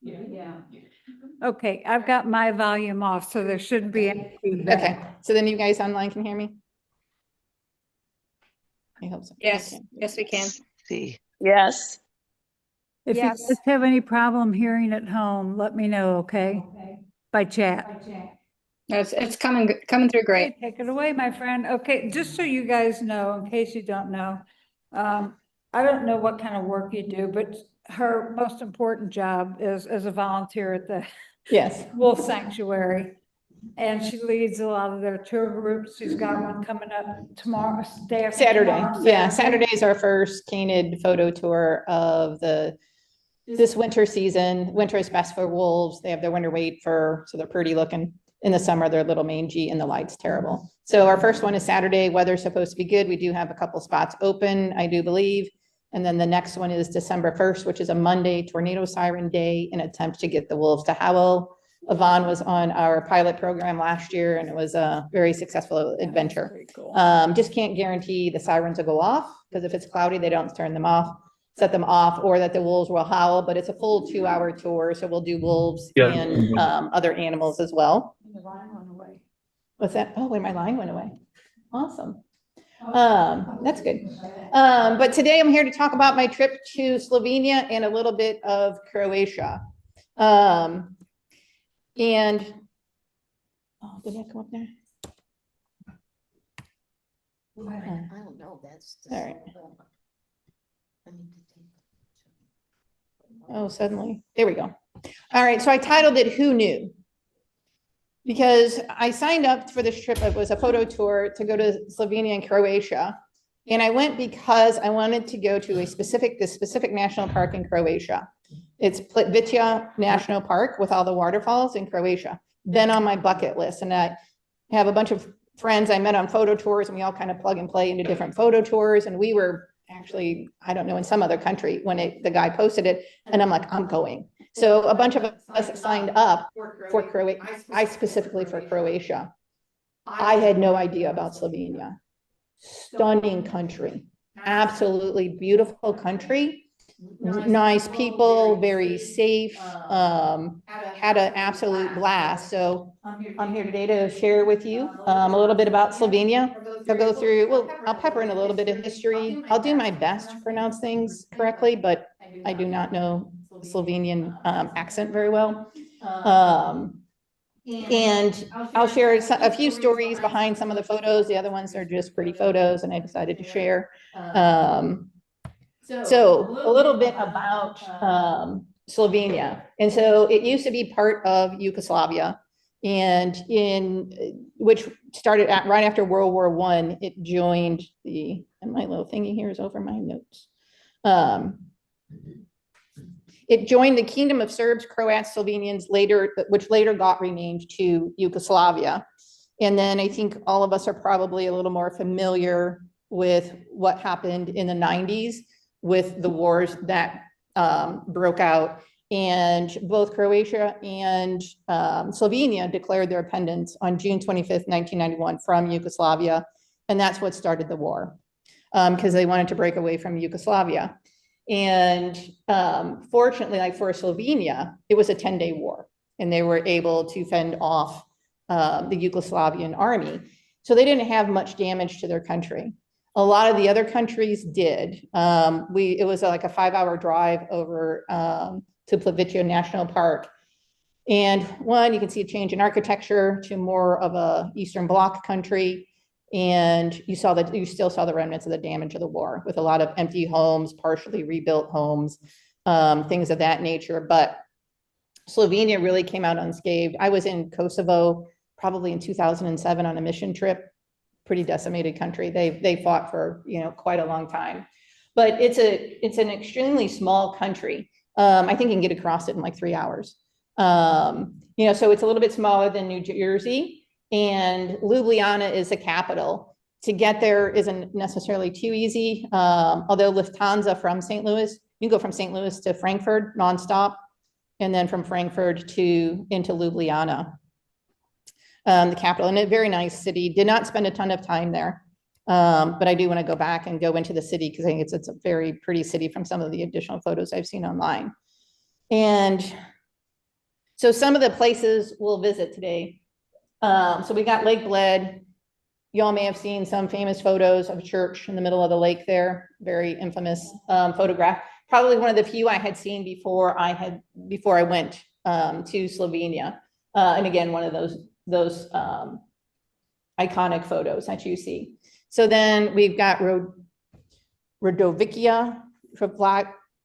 Yeah. Okay, I've got my volume off, so there shouldn't be any feedback. Okay, so then you guys online can hear me? I hope so. Yes, Okay. yes, we can. See. Yes. If you Yes. guys have any problem hearing at home, let me know, okay? By chat. It's coming through great. Okay, take it away, my friend. Okay, just so you guys know, in case you don't know, I don't know what kind of work you do, but her most important job is as a volunteer at the Yes. Wolf Sanctuary. And she leads a lot of their tour groups. She's got one coming up tomorrow, day after Saturday. tomorrow, Yeah, Saturday is our first canid photo tour of this winter season. Winter is best for wolves. They have their winter weight fur, so they're pretty looking. In the summer, they're a little mangy and the light's terrible. So our first one is Saturday. Weather's supposed to be good. We do have a couple spots open, I do believe. And then the next one is December 1st, which is a Monday, tornado siren day, an attempt to get the wolves to howl. Yvonne was on our pilot program last year and it was a very successful adventure. Very cool. Just can't guarantee the sirens will go off because if it's cloudy, they don't turn them off, set them off, or that the wolves will howl, but it's a full 2-hour tour. So we'll do wolves and other animals as well. The line went away. What's that? Oh, wait, my line went away. Awesome. That's good. But today I'm here to talk about my trip to Slovenia and a little bit of Croatia. And, oh, did that come up there? I don't know, that's. All right. Oh, suddenly, there we go. All right, so I titled it, Who Knew? Because I signed up for this trip, it was a photo tour to go to Slovenia and Croatia. And I went because I wanted to go to this specific national park in Croatia. It's Plitvice National Park with all the waterfalls in Croatia. Been on my bucket list. And I have a bunch of friends I met on photo tours and we all kind of plug and play into different photo tours. And we were actually, I don't know, in some other country when the guy posted it. And I'm like, I'm going. So a bunch of us signed up for Croatia. I specifically for Croatia. I had no idea about Slovenia. Stunning country, absolutely beautiful country, nice people, very safe, had an absolute blast. So I'm here today to share with you a little bit about Slovenia. I'll go through, well, I'll pepper in a little bit of history. I'll do my best to pronounce things correctly, but I do not know Slovenian accent very well. And I'll share a few stories behind some of the photos. The other ones are just pretty photos and I decided to share. So a little bit about Slovenia. And so it used to be part of Yugoslavia and which started right after World War I, it joined and my little thingy here is over my notes. It joined the Kingdom of Serbs, Croats, Slovenians which later got renamed to Yugoslavia. And then I think all of us are probably a little more familiar with what happened in the 90s with the wars that broke out. And both Croatia and Slovenia declared their independence on June 25th, 1991 from Yugoslavia. And that's what started the war because they wanted to break away from Yugoslavia. And fortunately, like for Slovenia, it was a 10-day war and they were able to fend off the Yugoslavian army. So they didn't have much damage to their country. A lot of the other countries did. It was like a 5-hour drive over to Plitvice National Park. And one, you can see a change in architecture to more of a Eastern Bloc country. And you still saw the remnants of the damage of the war with a lot of empty homes, partially rebuilt homes, things of that nature. But Slovenia really came out unscathed. I was in Kosovo probably in 2007 on a mission trip, pretty decimated country. They fought for, quite a long time, but it's an extremely small country. I think you can get across it in like 3 hours. So it's a little bit smaller than New Jersey. And Ljubljana is the capital. To get there isn't necessarily too easy. Although Lufthansa from St. Louis, you can go from St. Louis to Frankfurt nonstop, and then from Frankfurt into Ljubljana, the capital, and a very nice city. Did not spend a ton of time there. But I do want to go back and go into the city because I think it's a very pretty city from some of the additional photos I've seen online. And so some of the places we'll visit today. So we got Lake Bled. Y'all may have seen some famous photos of a church in the middle of the lake there, very infamous photograph. Probably one of the few I had seen before I went to Slovenia. And again, one of those iconic photos that you see. So then we've got Rodovicia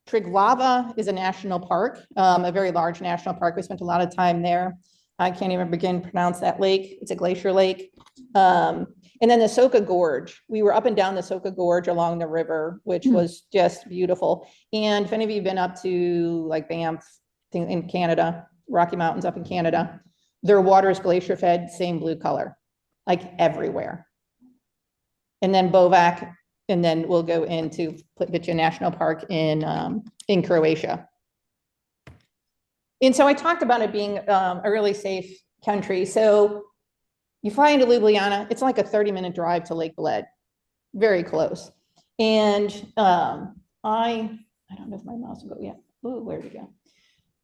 Triglava is a national park, a very large national park. We spent a lot of time there. I can't even begin to pronounce that lake. It's a glacier lake. And then the Soka Gorge. We were up and down the Soka Gorge along the river, which was just beautiful. And if any of you have been up to like Banff in Canada, Rocky Mountains up in Canada, their water is glacier fed, same blue color, like everywhere. And then Bovac, and then we'll go into Plitvice National Park in Croatia. And so I talked about it being a really safe country. So you fly into Ljubljana, it's like a 30-minute drive to Lake Bled, very close. And I don't know if my mouse will go yet. Ooh, where'd it go?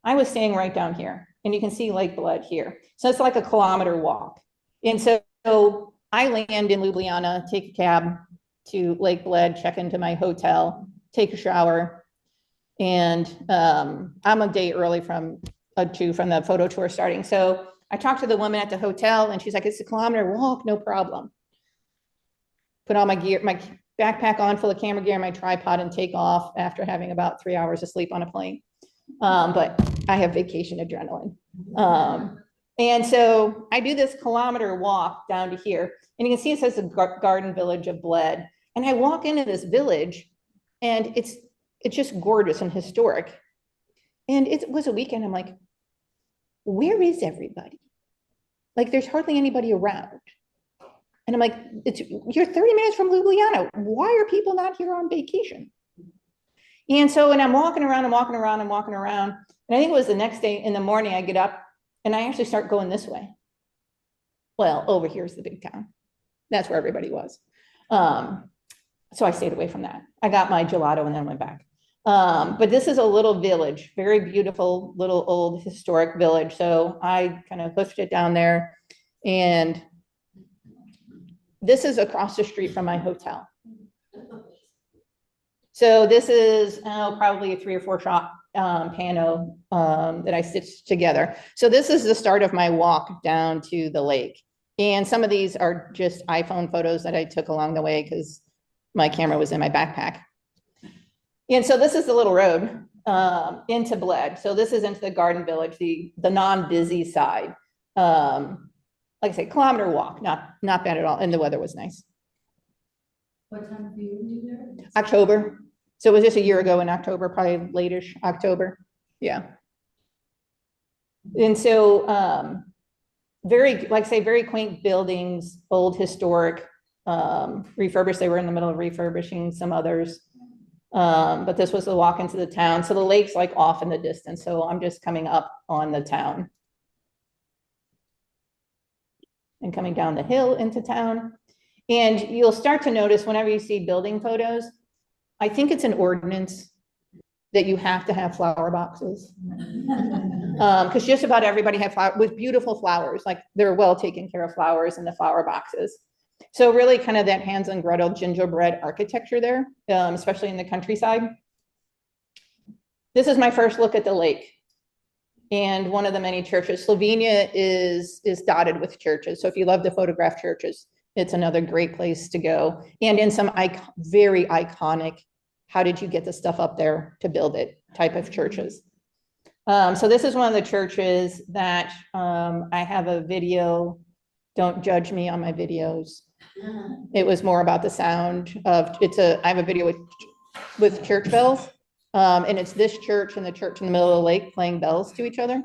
I was staying right down here, and you can see Lake Bled here. So it's like a kilometer walk. And so I land in Ljubljana, take a cab to Lake Bled, check into my hotel, take a shower, and I'm a day early from the photo tour starting. So I talked to the woman at the hotel, and she's like, it's a kilometer walk, no problem. Put all my gear, my backpack on full of camera gear, my tripod, and take off after having about 3 hours of sleep on a plane. But I have vacation adrenaline. And so I do this kilometer walk down to here, and you can see it says the Garden Village of Bled. And I walk into this village, and it's just gorgeous and historic. And it was a weekend. I'm like, where is everybody? Like, there's hardly anybody around. And I'm like, you're 30 minutes from Ljubljana. Why are people not here on vacation? And so, and I'm walking around. And I think it was the next day in the morning, I get up and I actually start going this way. Well, over here's the big town. That's where everybody was. So I stayed away from that. I got my gelato and then went back. But this is a little village, very beautiful, little old historic village. So I kind of pushed it down there, and this is across the street from my hotel. So this is probably a 3 or 4 shop pano that I stitched together. So this is the start of my walk down to the lake. And some of these are just iPhone photos that I took along the way because my camera was in my backpack. And so this is the little road into Bled. So this is into the Garden Village, the non-busy side. Like I say, kilometer walk, not bad at all. And the weather was nice. What time do you do there? October. So it was just a year ago in October, probably late-ish October. Yeah. And so very, like I say, very quaint buildings, old historic, refurbished. They were in the middle of refurbishing some others. But this was the walk into the town. So the lake's like off in the distance. So I'm just coming up on the town and coming down the hill into town. And you'll start to notice whenever you see building photos, I think it's an ordinance that you have to have flower boxes. Because just about everybody had flowers with beautiful flowers, like they're well taken care of flowers in the flower boxes. So really kind of that Hans and Gretel gingerbread architecture there, especially in the countryside. This is my first look at the lake and one of the many churches. Slovenia is dotted with churches. So if you love to photograph churches, it's another great place to go. And in some very iconic, how did you get the stuff up there to build it type of churches. So this is one of the churches that I have a video. Don't judge me on my videos. It was more about the sound of, I have a video with church bells. And it's this church and the church in the middle of the lake playing bells to each other.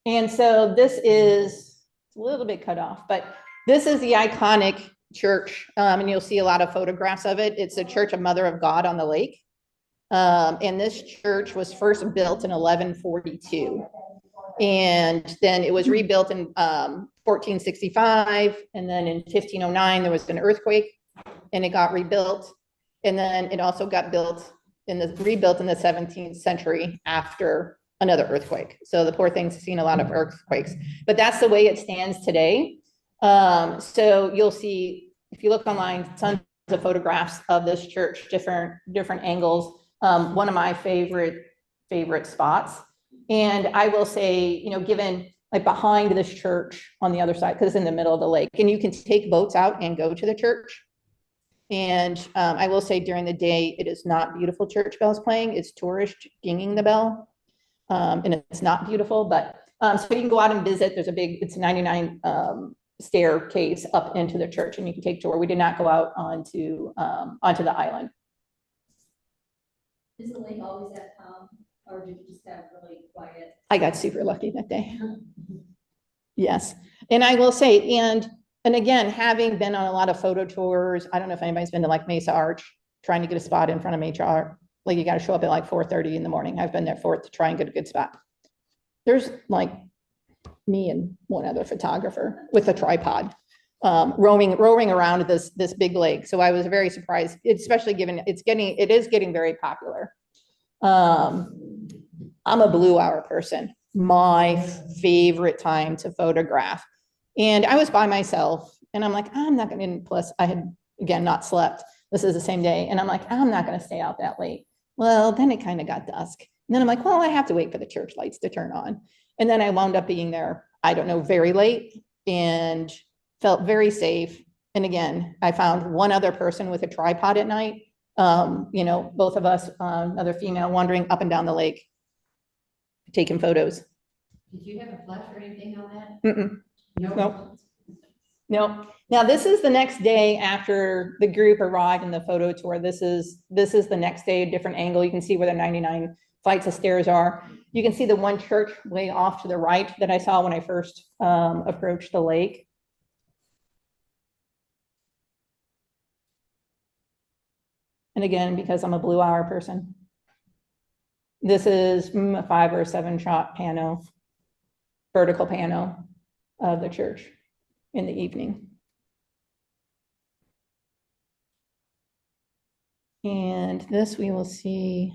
And so this is a little bit cut off, but this is the iconic church. And you'll see a lot of photographs of it. It's a church of Mother of God on the lake. And this church was first built in 1142. And then it was rebuilt in 1465, and then in 1509 there was an earthquake, and it got rebuilt. And then it also got rebuilt in the 17th century after another earthquake. So the poor thing's seen a lot of earthquakes, but that's the way it stands today. So you'll see, if you look online, tons of photographs of this church, different angles. One of my favorite spots. And I will say, you know, given like behind this church on the other side, because it's in the middle of the lake, and you can take boats out and go to the church. And I will say during the day, it is not beautiful church bells playing, it's tourists dinging the bell. And it's not beautiful, but so you can go out and visit. There's it's a 99 staircase up into the church, and you can take a tour. We did not go out onto the island. Is the lake always that calm, or did you just have really quiet? I got super lucky that day. Yes, and I will say, and again, having been on a lot of photo tours, I don't know if anybody's been to like Mesa Arch, trying to get a spot in front of Mesa Arch. Like you got to show up at like 4:30 in the morning. I've been there to try and get a good spot. There's like me and one other photographer with a tripod, roaming around this big lake. So I was very surprised, especially given it is getting very popular. I'm a blue hour person. My favorite time to photograph. And I was by myself, and I'm like, I'm not going to, plus I had, again, not slept. This is the same day. And I'm like, I'm not going to stay out that late. Well, then it kind of got dusk. And then I'm like, well, I have to wait for the church lights to turn on. And then I wound up being there, I don't know, very late, and felt very safe. And again, I found one other person with a tripod at night. You know, both of us, another female, wandering up and down the lake, taking photos. Did you have a flash or anything on that? Mm-mm. No. Nope. No. Now this is the next day after the group arrived in the photo tour. This is the next day, a different angle. You can see where the 99 flights of stairs are. You can see the one church way off to the right that I saw when I first approached the lake. And again, because I'm a blue hour person, this is a 5 or 7 shot pano, vertical pano of the church in the evening. And this we will see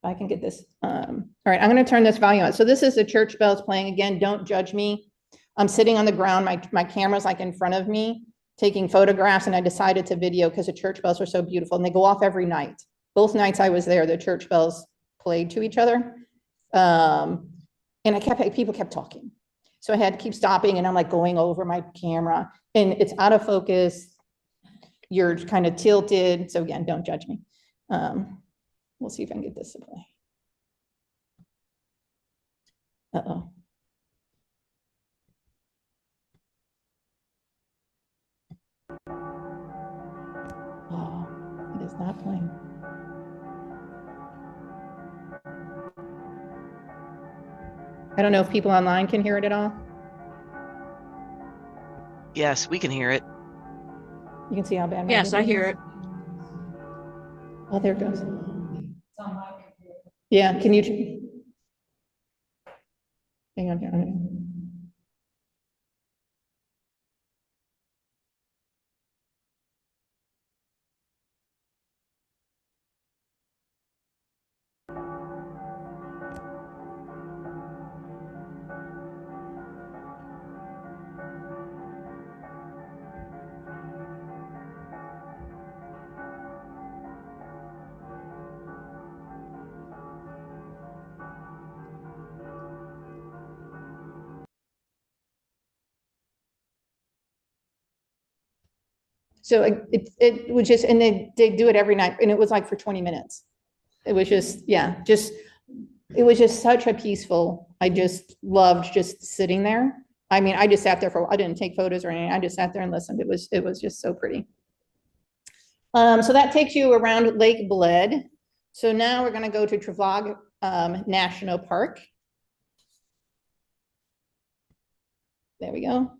if I can get this. All right, I'm going to turn this volume on. So this is the church bells playing. Again, don't judge me. I'm sitting on the ground. My camera's like in front of me, taking photographs, and I decided to video because the church bells are so beautiful, and they go off every night. Both nights I was there, the church bells played to each other. And people kept talking. So I had to keep stopping, and I'm like going over my camera, and it's out of focus. You're kind of tilted. So again, don't judge me. We'll see if I can get this to play. Uh-oh. Oh, it is not playing. I don't know if people online can hear it at all. Yes, we can hear it. You can see how bad. Yes, I hear it. Oh, there it goes. It's on my computer. Yeah, can you? Hang on here. So it was just, and they do it every night, and it was like for 20 minutes. It was just, yeah, it was just such a peaceful, I just loved just sitting there. I mean, I just sat there I didn't take photos or anything. I just sat there and listened. It was just so pretty. So that takes you around Lake Bled. So now we're going to go to Trevlag National Park. There we go.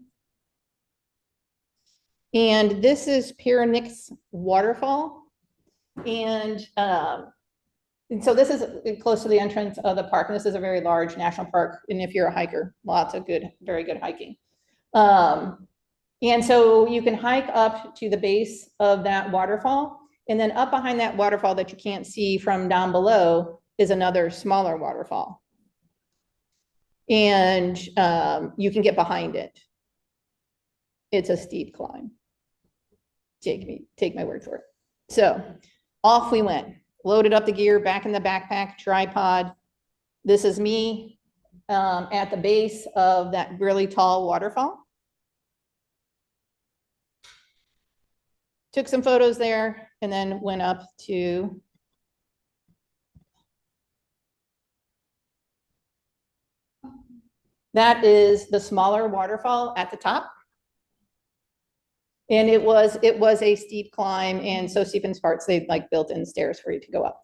And this is Pyramid's waterfall. And And so this is close to the entrance of the park, and this is a very large national park, and if you're a hiker, lots of good, very good hiking. And so you can hike up to the base of that waterfall, and then up behind that waterfall that you can't see from down below is another smaller waterfall. And you can get behind it. It's a steep climb. Take my word for it. So off we went, loaded up the gear, back in the backpack, tripod. This is me at the base of that really tall waterfall. Took some photos there and then went up to that is the smaller waterfall at the top. And it was a steep climb, and so steep in parts they like built in stairs for you to go up.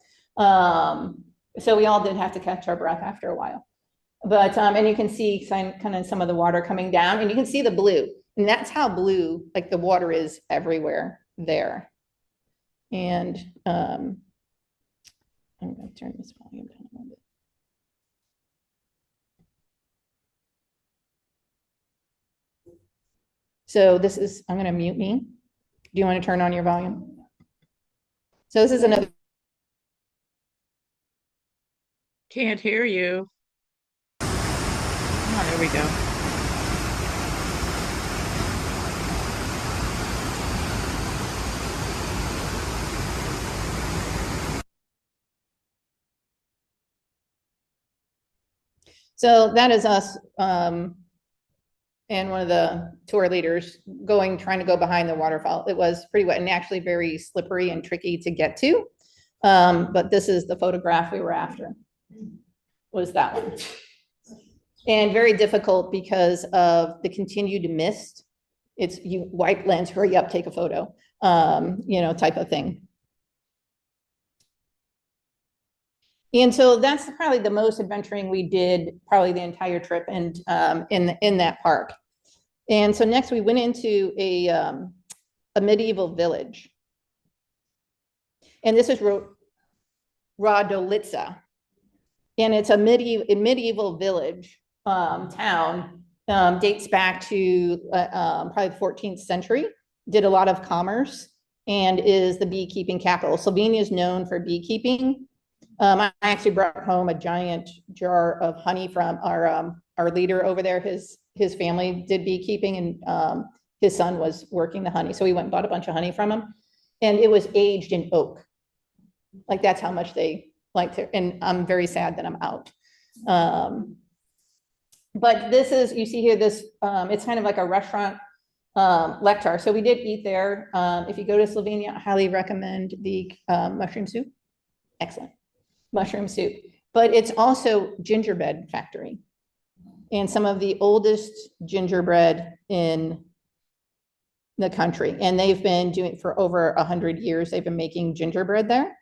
So we all did have to catch our breath after a while. But and you can see kind of some of the water coming down, and you can see the blue. And that's how blue, like the water is everywhere there. And I'm going to turn this volume down a little bit. So this is, I'm going to mute me. Do you want to turn on your volume? So this is another. Can't hear you. Oh, there we go. So that is us and one of the tour leaders trying to go behind the waterfall. It was pretty wet and actually very slippery and tricky to get to. But this is the photograph we were after, was that one. And very difficult because of the continued mist. It's you wipe lens, hurry up, take a photo, you know, type of thing. And so that's probably the most adventuring we did probably the entire trip and in that park. And so next we went into a medieval village. And this is Radolica. And it's a medieval village town, dates back to probably the 14th century, did a lot of commerce and is the beekeeping capital. Slovenia is known for beekeeping. I actually brought home a giant jar of honey from our leader over there. His family did beekeeping, and his son was working the honey. So we went and bought a bunch of honey from him, and it was aged in oak. Like that's how much they liked it. And I'm very sad that I'm out. But this is, you see here, this, it's kind of like a restaurant lecture. So we did eat there. If you go to Slovenia, I highly recommend the mushroom soup. Excellent. Mushroom soup, but it's also gingerbread factory and some of the oldest gingerbread in the country. And they've been doing it for over 100 years. They've been making gingerbread there.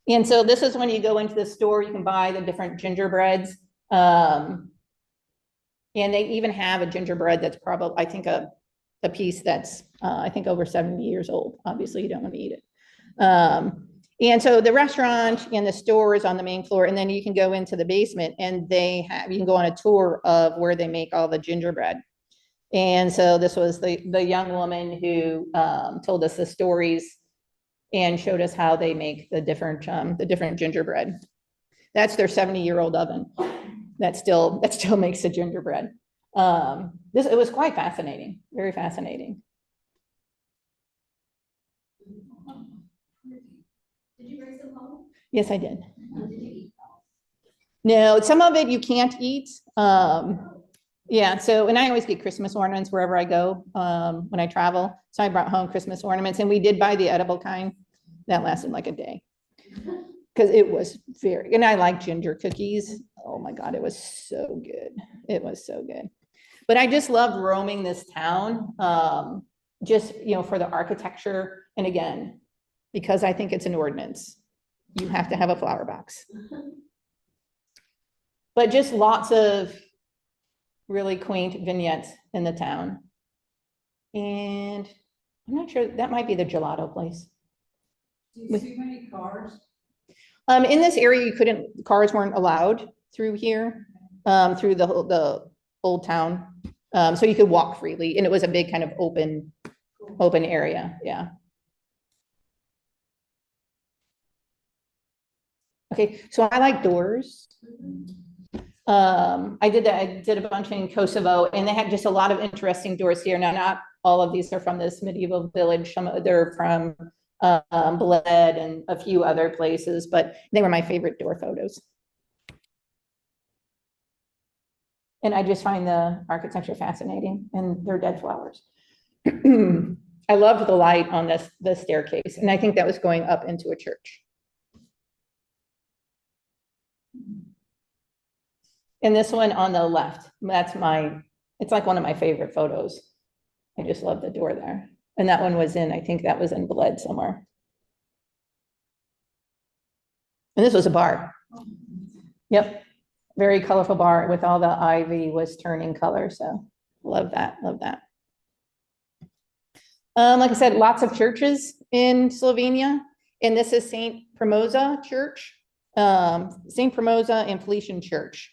And so this is when you go into the store, you can buy the different gingerbreads. And they even have a gingerbread that's probably, I think a piece that's, I think over 70 years old. Obviously you don't want to eat it. And so the restaurant and the store is on the main floor, and then you can go into the basement and you can go on a tour of where they make all the gingerbread. And so this was the young woman who told us the stories and showed us how they make the different gingerbread. That's their 70-year-old oven that still makes the gingerbread. It was quite fascinating, very fascinating. Did you bring some home? Yes, I did. Did you eat? No, some of it you can't eat. Yeah, so, and I always get Christmas ornaments wherever I go when I travel. So I brought home Christmas ornaments, and we did buy the edible kind. That lasted like a day because it was and I like ginger cookies. Oh my God, it was so good. It was so good. But I just loved roaming this town, just, you know, for the architecture. And again, because I think it's an ordinance, you have to have a flower box. But just lots of really quaint vignettes in the town. And I'm not sure, that might be the gelato place. Do you see many cars? In this area, cars weren't allowed through here, through the old town. So you could walk freely, and it was a big kind of open area, yeah. Okay, so I like doors. I did a bunch in Kosovo, and they had just a lot of interesting doors here. Now, not all of these are from this medieval village. Some they're from Bled and a few other places, but they were my favorite door photos. And I just find the architecture fascinating, and they're dead flowers. I loved the light on the staircase, and I think that was going up into a church. And this one on the left, it's like one of my favorite photos. I just love the door there. And that one was I think that was in Bled somewhere. And this was a bar. Yep, very colorful bar with all the ivy was turning color. So love that, love that. Like I said, lots of churches in Slovenia. And this is St. Premoza Church, St. Premoza and Felician Church.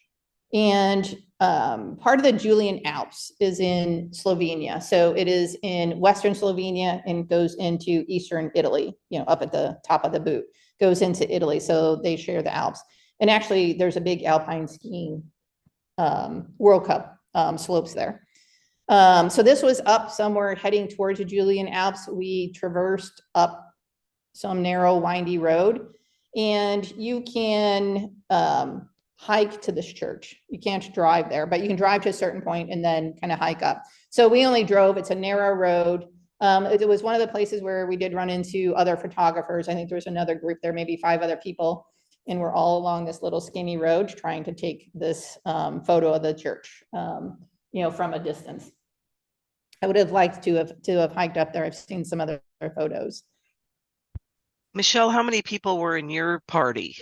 And part of the Julian Alps is in Slovenia. So it is in Western Slovenia and goes into Eastern Italy, up at the top of the boot, goes into Italy. So they share the Alps. And actually there's a big alpine skiing World Cup slopes there. So this was up somewhere heading towards the Julian Alps. We traversed up some narrow, windy road, and you can hike to this church. You can't drive there, but you can drive to a certain point and then kind of hike up. So we only drove. It's a narrow road. It was one of the places where we did run into other photographers. I think there was another group there, maybe 5 other people, and we're all along this little skinny road trying to take this photo of the church, from a distance. I would have liked to have hiked up there. I've seen some other photos. Michelle, how many people were in your party?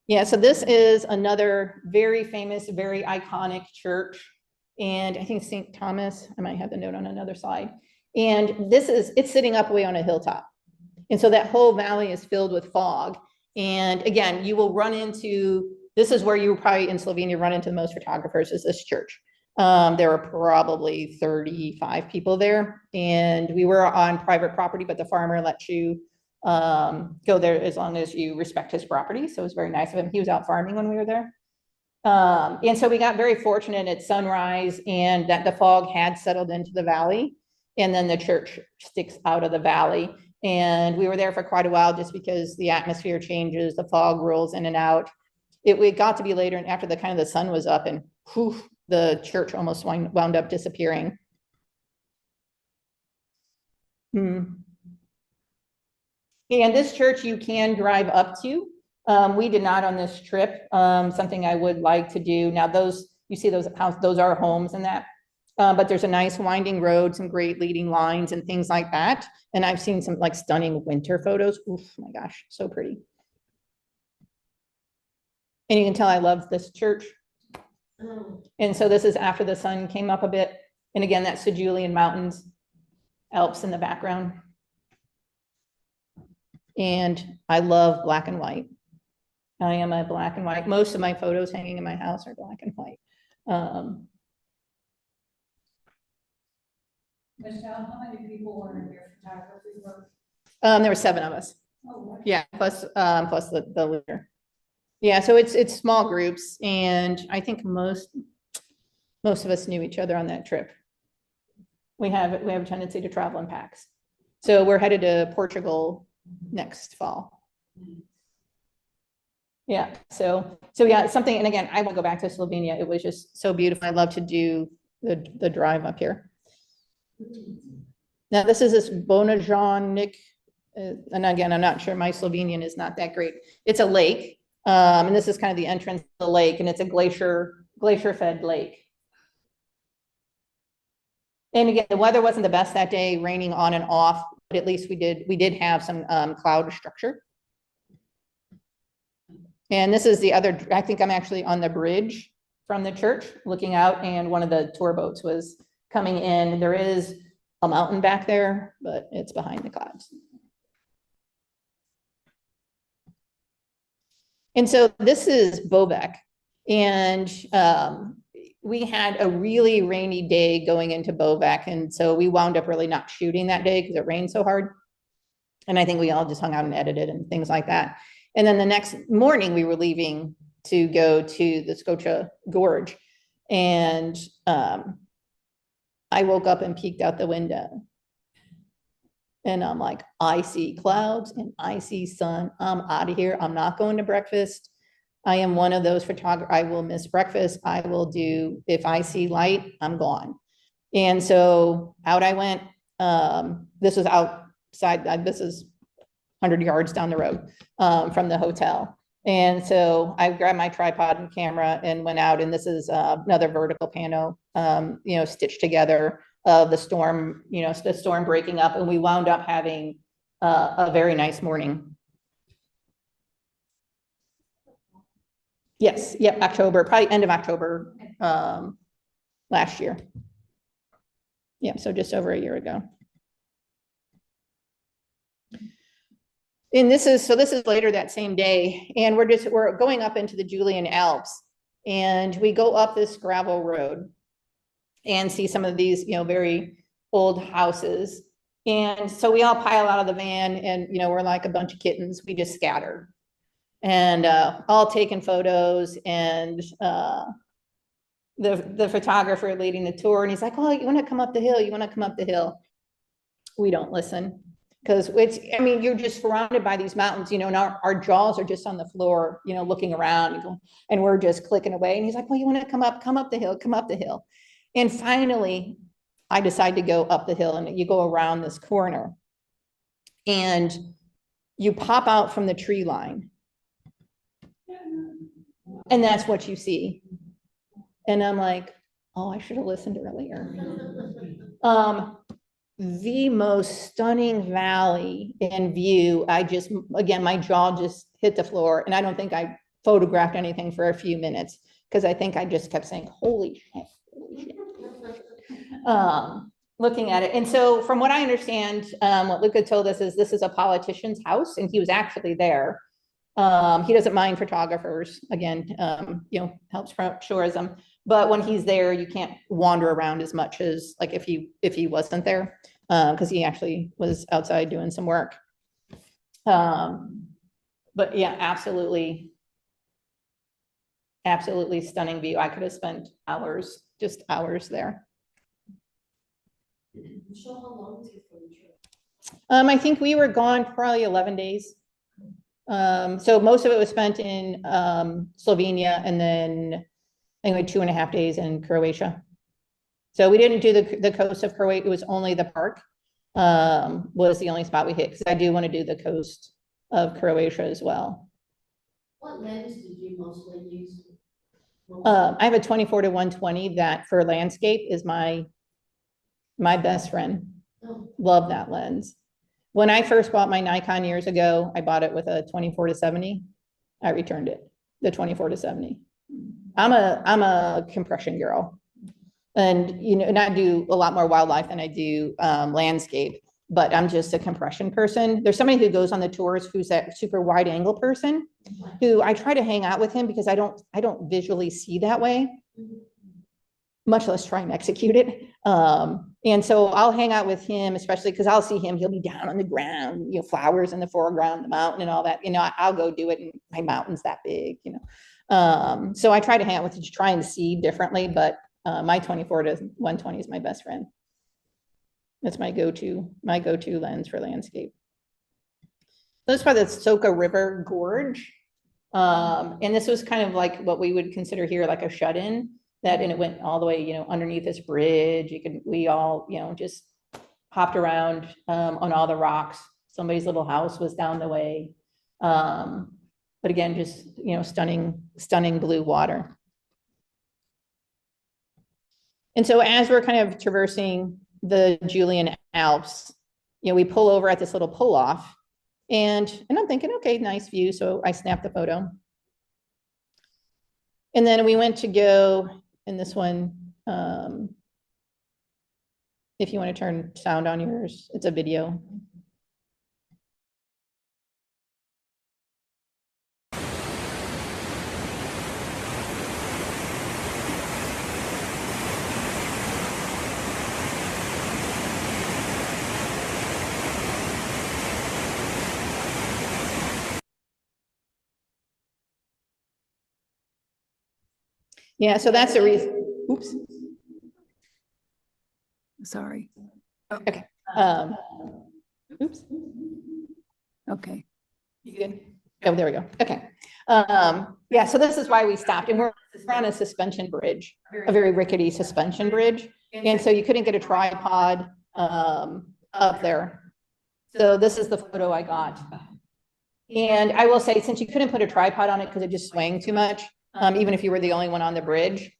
Yeah, so this is another very famous, very iconic church. And I think St. Thomas, I might have the note on another side. And it's sitting up way on a hilltop. And so that whole valley is filled with fog. And again, you will run into, this is where you probably in Slovenia run into the most photographers, is this church. There were probably 35 people there, and we were on private property, but the farmer lets you go there as long as you respect his property. So it was very nice of him. He was out farming when we were there. And so we got very fortunate at sunrise and that the fog had settled into the valley, and then the church sticks out of the valley. And we were there for quite a while just because the atmosphere changes, the fog rolls in and out. It got to be later, and after the sun was up, and whew, the church almost wound up disappearing. And this church you can drive up to. We did not on this trip. Something I would like to do. Now you see those houses, those are homes and that. But there's a nice winding road, some great leading lines and things like that. And I've seen some stunning winter photos. Oof, my gosh, so pretty. And you can tell I love this church. And so this is after the sun came up a bit. And again, that's the Julian Mountains, Alps in the background. And I love black and white. I am a black and white. Most of my photos hanging in my house are black and white. Michelle, how many people were in your photography work? There were 7 of us. Oh, wow. Yeah, plus the leader. Yeah, so it's small groups, and I think most of us knew each other on that trip. We have a tendency to travel in packs. So we're headed to Portugal next fall. Yeah, so yeah, something, and again, I will go back to Slovenia. It was just so beautiful. I love to do the drive up here. Now this is this Bonažanik, and again, I'm not sure, my Slovenian is not that great. It's a lake, and this is kind of the entrance to the lake, and it's a glacier-fed lake. And again, the weather wasn't the best that day, raining on and off, but at least we did have some cloud structure. And this is the other, I think I'm actually on the bridge from the church looking out, and one of the tour boats was coming in. There is a mountain back there, but it's behind the clouds. And so this is Bobek. And we had a really rainy day going into Bobek. And so we wound up really not shooting that day because it rained so hard. And I think we all just hung out and edited and things like that. And then the next morning we were leaving to go to the Scotia Gorge. And I woke up and peeked out the window. And I'm like, I see clouds and I see sun. I'm out of here. I'm not going to breakfast. I am one of those photographers. I will miss breakfast. I will do, if I see light, I'm gone. And so out I went. This was outside. This is 100 yards down the road from the hotel. And so I grabbed my tripod and camera and went out. And this is another vertical pano, stitched together of the storm, the storm breaking up. And we wound up having a very nice morning. Yes, yep, October, probably end of October last year. Yeah, so just over a year ago. And this is later that same day. And we're going up into the Julian Alps. And we go up this gravel road and see some of these, very old houses. And so we all pile out of the van and, we're like a bunch of kittens. We just scattered and all taking photos. And the photographer leading the tour, and he's like, oh, you want to come up the hill? You want to come up the hill? We don't listen. Because you're just surrounded by these mountains, and our jaws are just on the floor, looking around and we're just clicking away. And he's like, well, you want to come up the hill, come up the hill. And finally, I decide to go up the hill, and you go around this corner and you pop out from the tree line. And that's what you see. And I'm like, oh, I should have listened earlier. The most stunning valley in view. Again, my jaw just hit the floor, and I don't think I photographed anything for a few minutes because I think I just kept saying, holy shit, holy shit. Looking at it. And so from what I understand, what Luca told us is this is a politician's house, and he was actually there. He doesn't mind photographers, again, helps promote tourism. But when he's there, you can't wander around as much as like if he wasn't there, because he actually was outside doing some work. But yeah, absolutely stunning view. I could have spent hours there. So how long was it for the trip? I think we were gone probably 11 days. So most of it was spent in Slovenia, and then I think 2.5 days in Croatia. So we didn't do the coast of Croatia. It was only the park was the only spot we hit, because I do want to do the coast of Croatia as well. What lens did you mostly use? I have a 24-120 that for landscape is my best friend. Oh. Love that lens. When I first bought my Nikon years ago, I bought it with a 24-70. I returned it, the 24-70. I'm a compression girl, and and I do a lot more wildlife than I do landscape, but I'm just a compression person. There's somebody who goes on the tours who's that super wide angle person, who I try to hang out with him because I don't visually see that way, much less try and execute it. And so I'll hang out with him, especially because I'll see him, he'll be down on the ground, flowers in the foreground, the mountain and all that, I'll go do it, and my mountain's that big, so I try to hang out with him to try and see differently, but my 24-120 is my best friend. That's my go-to lens for landscape. This is for the Soka River Gorge. And this was kind of like what we would consider here like a shut-in. And it went all the way, underneath this bridge. We all, just hopped around on all the rocks. Somebody's little house was down the way. But again, just, stunning blue water. And so as we're kind of traversing the Julian Alps, we pull over at this little pull off, and I'm thinking, okay, nice view. So I snapped the photo. And then we went to go in this one, if you want to turn sound on yours, it's a video. Yeah, so that's the reason, oops. Sorry. Okay. Um, oops. Okay. You good? Oh, there we go. Okay. Yeah, so this is why we stopped, and we're on a suspension bridge, a very rickety suspension bridge. And so you couldn't get a tripod up there. So this is the photo I got. And I will say, since you couldn't put a tripod on it because it just swung too much, even if you were the only one on the bridge,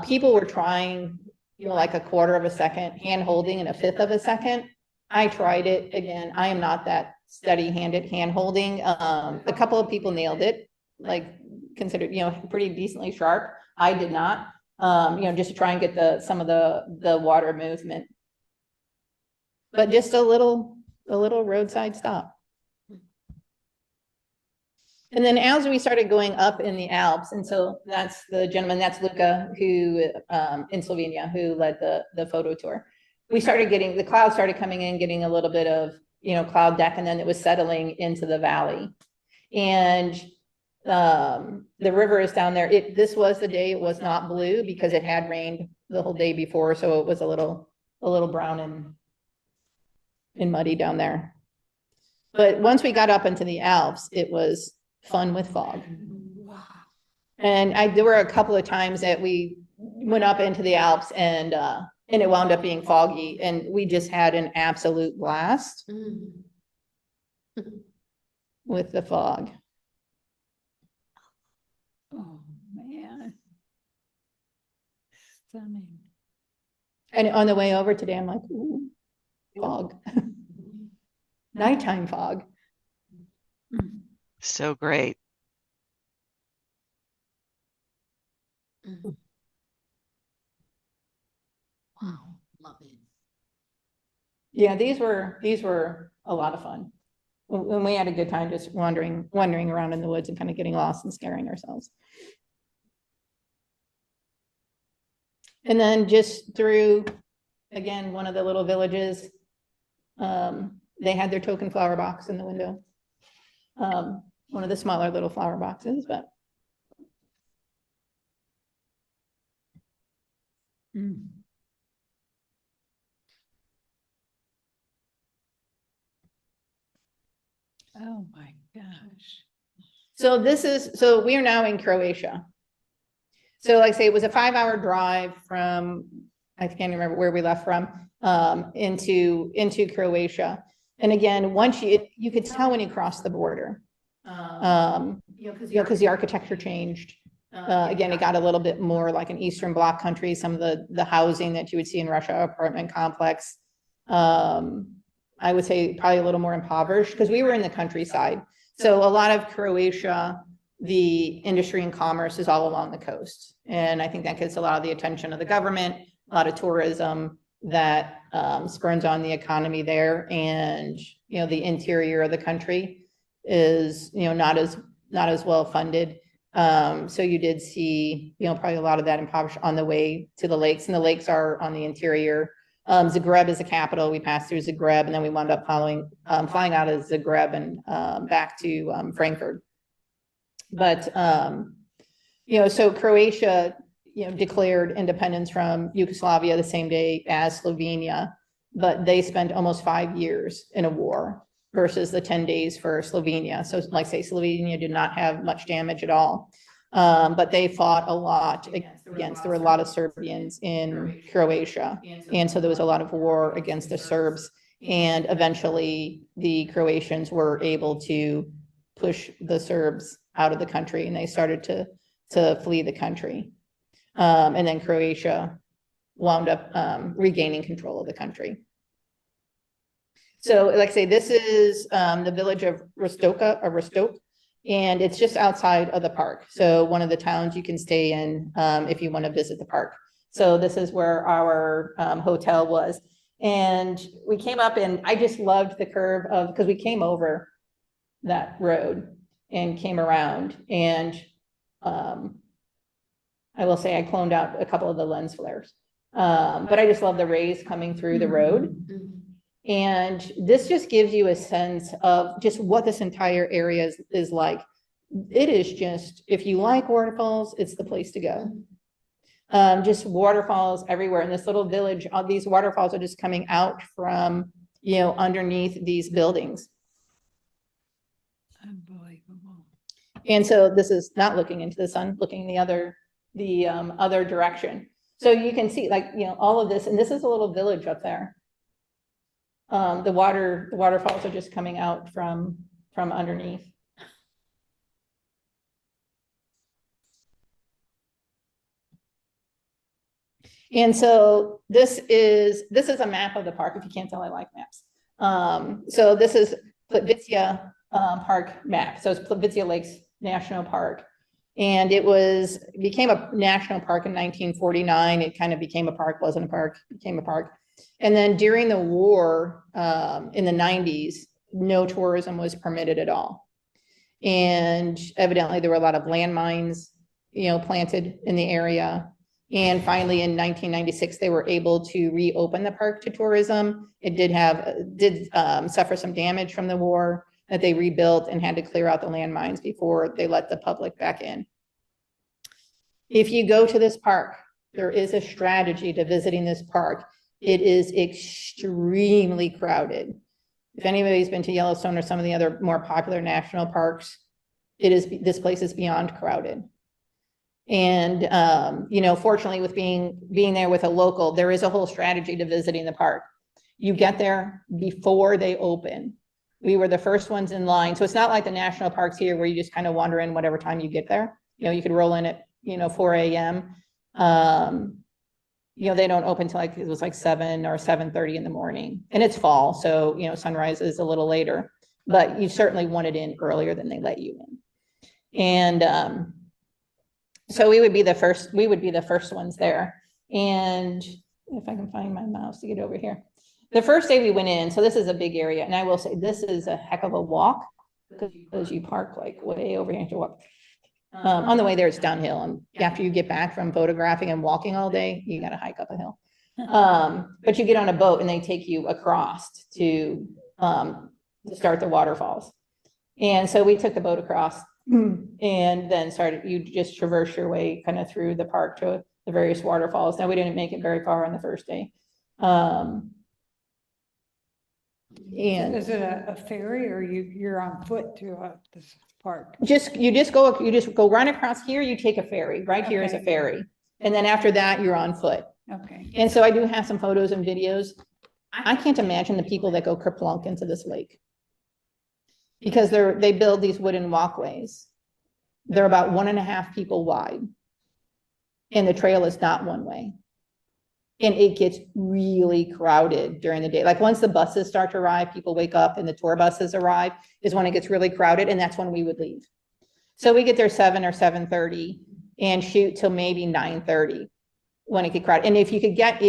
people were trying, you know, like a quarter of a second, hand holding in a fifth of a second. I tried it again. I am not that steady-handed hand holding. A couple of people nailed it, like considered, you know, pretty decently sharp. I did not, you know, just to try and get some of the water movement. But just a little roadside stop. And then as we started going up in the Alps, and so that's the gentleman, that's Luca, who in Slovenia, who led the photo tour. We started getting, the clouds started coming in, getting a little bit of, you know, cloud deck, and then it was settling into the valley. And the river is down there. This was the day it was not blue because it had rained the whole day before, so it was a little brown and muddy down there. But once we got up into the Alps, it was fun with fog. And there were a couple of times that we went up into the Alps and it wound up being foggy, and we just had an absolute blast with the fog. Oh, man. Stunning. And on the way over today, I'm like, ooh, fog. Nighttime fog. So great. Wow, love it. Yeah, these were a lot of fun. And we had a good time just wandering around in the woods and kind of getting lost and scaring ourselves. And then just through, again, one of the little villages, they had their token flower box in the window. One of the smaller little flower boxes, but. Oh my gosh. So we are now in Croatia. So like I say, it was a 5-hour drive from, I can't remember where we left from, into Croatia. And again, once you could tell when you crossed the border, because the architecture changed. Again, it got a little bit more like an Eastern Bloc country. Some of the housing that you would see in Russia, apartment complex, I would say probably a little more impoverished because we were in the countryside. So a lot of Croatia, the industry and commerce is all along the coast. And I think that gets a lot of the attention of the government, a lot of tourism that spurns on the economy there. And, you know, the interior of the country is, you know, not as well funded. So you did see, you know, probably a lot of that impoverished on the way to the lakes, and the lakes are on the interior. Zagreb is the capital. We passed through Zagreb, and then we wound up flying out of Zagreb and back to Frankfurt. But you know, so Croatia, you know, declared independence from Yugoslavia the same day as Slovenia, but they spent almost 5 years in a war versus the 10 days for Slovenia. So like say, Slovenia did not have much damage at all. But they fought a lot against, there were a lot of Serbians in Croatia. And so there was a lot of war against the Serbs. And eventually the Croatians were able to push the Serbs out of the country, and they started to flee the country. And then Croatia wound up regaining control of the country. So like I say, this is the village of Rostok, and it's just outside of the park. So one of the towns you can stay in if you want to visit the park. So this is where our hotel was. And we came up, and I just loved the curve of, because we came over that road and came around, and I will say I cloned out a couple of the lens flares. But I just love the rays coming through the road. And this just gives you a sense of just what this entire area is like. It is just, if you like waterfalls, it's the place to go. just waterfalls everywhere. In this little village, all these waterfalls are just coming out from, underneath these buildings. Unbelievable. And so this is not looking into the sun, looking the other direction. So you can see all of this, and this is a little village up there. The waterfalls are just coming out from underneath. And so this is a map of the park. If you can't tell, I like maps. So this is Plitvice Park map. So it's Plitvice Lakes National Park. And it became a national park in 1949. It kind of became a park, wasn't a park, became a park. And then during the war in the 90s, no tourism was permitted at all. And evidently there were a lot of landmines, planted in the area. And finally, in 1996, they were able to reopen the park to tourism. It did suffer some damage from the war that they rebuilt and had to clear out the landmines before they let the public back in. If you go to this park, there is a strategy to visiting this park. It is extremely crowded. If anybody's been to Yellowstone or some of the other more popular national parks, this place is beyond crowded. And, fortunately with being there with a local, there is a whole strategy to visiting the park. You get there before they open. We were the first ones in line. So it's not like the national parks here where you just kind of wander in whatever time you get there. You could roll in at, 4 a.m. They don't open till it was 7 or 7:30 in the morning, and it's fall. So, sunrise is a little later, but you certainly wanted in earlier than they let you in. And, so we would be the first ones there. And if I can find my mouse to get over here. The first day we went in, so this is a big area, and I will say this is a heck of a walk because you park way over here to walk. On the way there, it's downhill, and after you get back from photographing and walking all day, you got to hike up a hill. But you get on a boat and they take you across to start the waterfalls. And so we took the boat across and then you just traverse your way kind of through the park to the various waterfalls. Now we didn't make it very far on the first day. And Is it a ferry or you're on foot to this park? you just go run across here. You take a ferry. Right here is a ferry. And then after that, you're on foot. Okay. And so I do have some photos and videos. I can't imagine the people that go kerplunk into this lake, because they build these wooden walkways. They're about 1.5 people wide, and the trail is not one way. And it gets really crowded during the day. Like once the buses start to arrive, people wake up and the tour buses arrive is when it gets really crowded, and that's when we would leave. So we get there 7 or 7:30 and shoot till maybe 9:30 when it get crowded. And if you get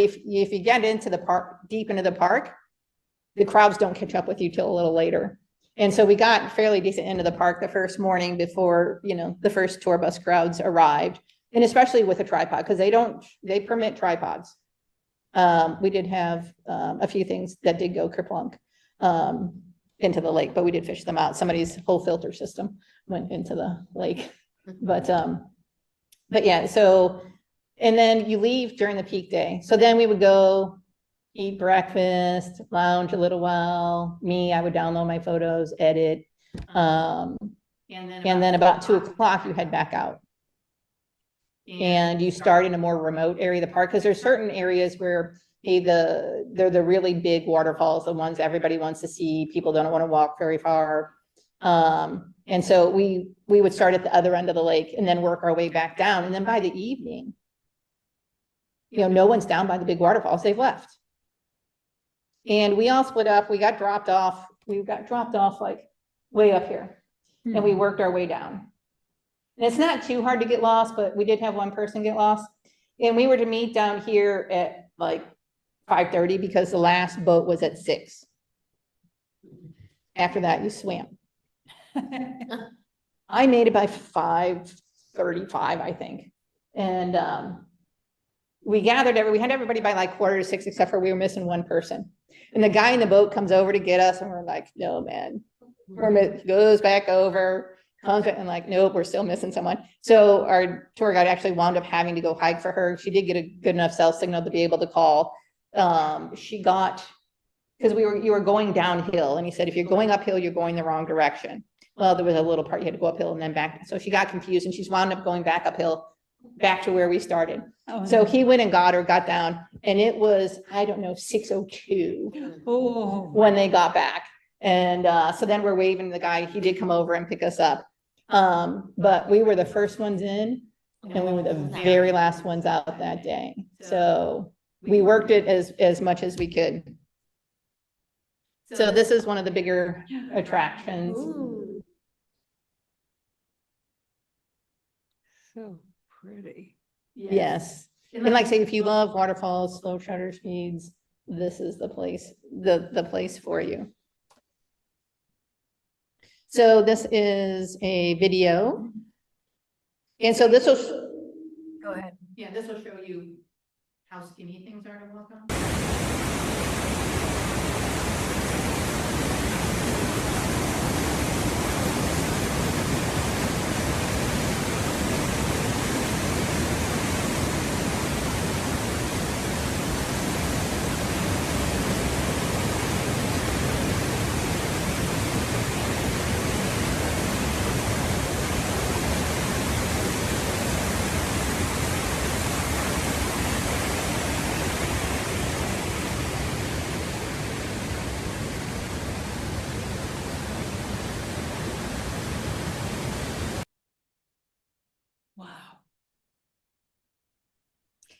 into the park, deep into the park, the crowds don't catch up with you till a little later. And so we got fairly decent into the park the first morning before, the first tour bus crowds arrived. And especially with a tripod, because they permit tripods. We did have a few things that did go kerplunk into the lake, but we did fish them out. Somebody's whole filter system went into the lake. But yeah, so, and then you leave during the peak day. So then we would go eat breakfast, lounge a little while. I would download my photos, edit. And then about 2 o'clock, you head back out. And you start in a more remote area of the park, because there's certain areas where they're the really big waterfalls, the ones everybody wants to see. People don't want to walk very far. And so we would start at the other end of the lake and then work our way back down. And then by the evening, no one's down by the big waterfalls. They've left. And we all split up. We got dropped off. Like way up here, and we worked our way down. And it's not too hard to get lost, but we did have one person get lost. And we were to meet down here at 5:30 because the last boat was at 6. After that, you swam. I made it by 5:35, I think. And we had everybody by 5:45 except for we were missing one person. And the guy in the boat comes over to get us, and we're like, no, man. Goes back over, comes and like, nope, we're still missing someone. So our tour guide actually wound up having to go hike for her. She did get a good enough cell signal to be able to call. She got, because you were going downhill, and he said, if you're going uphill, you're going the wrong direction. Well, there was a little part you had to go uphill and then back. So she got confused, and she's wound up going back uphill, back to where we started. Oh, So no. he went and got her, got down, and it was, I don't know, 6:02 Oh, when they got back. And so then we're waving the guy. He did come over and pick us up. But we were the first ones in, and we were the very last ones out that day. So we worked it as much as we could. So this is one of the bigger attractions. ooh. So pretty. Yes. And like I say, if you love waterfalls, slow shutter speeds, this is the place, the place for you. So this is a video. And so this will, Go ahead. yeah, this will show you how skinny things are to walk on. Wow.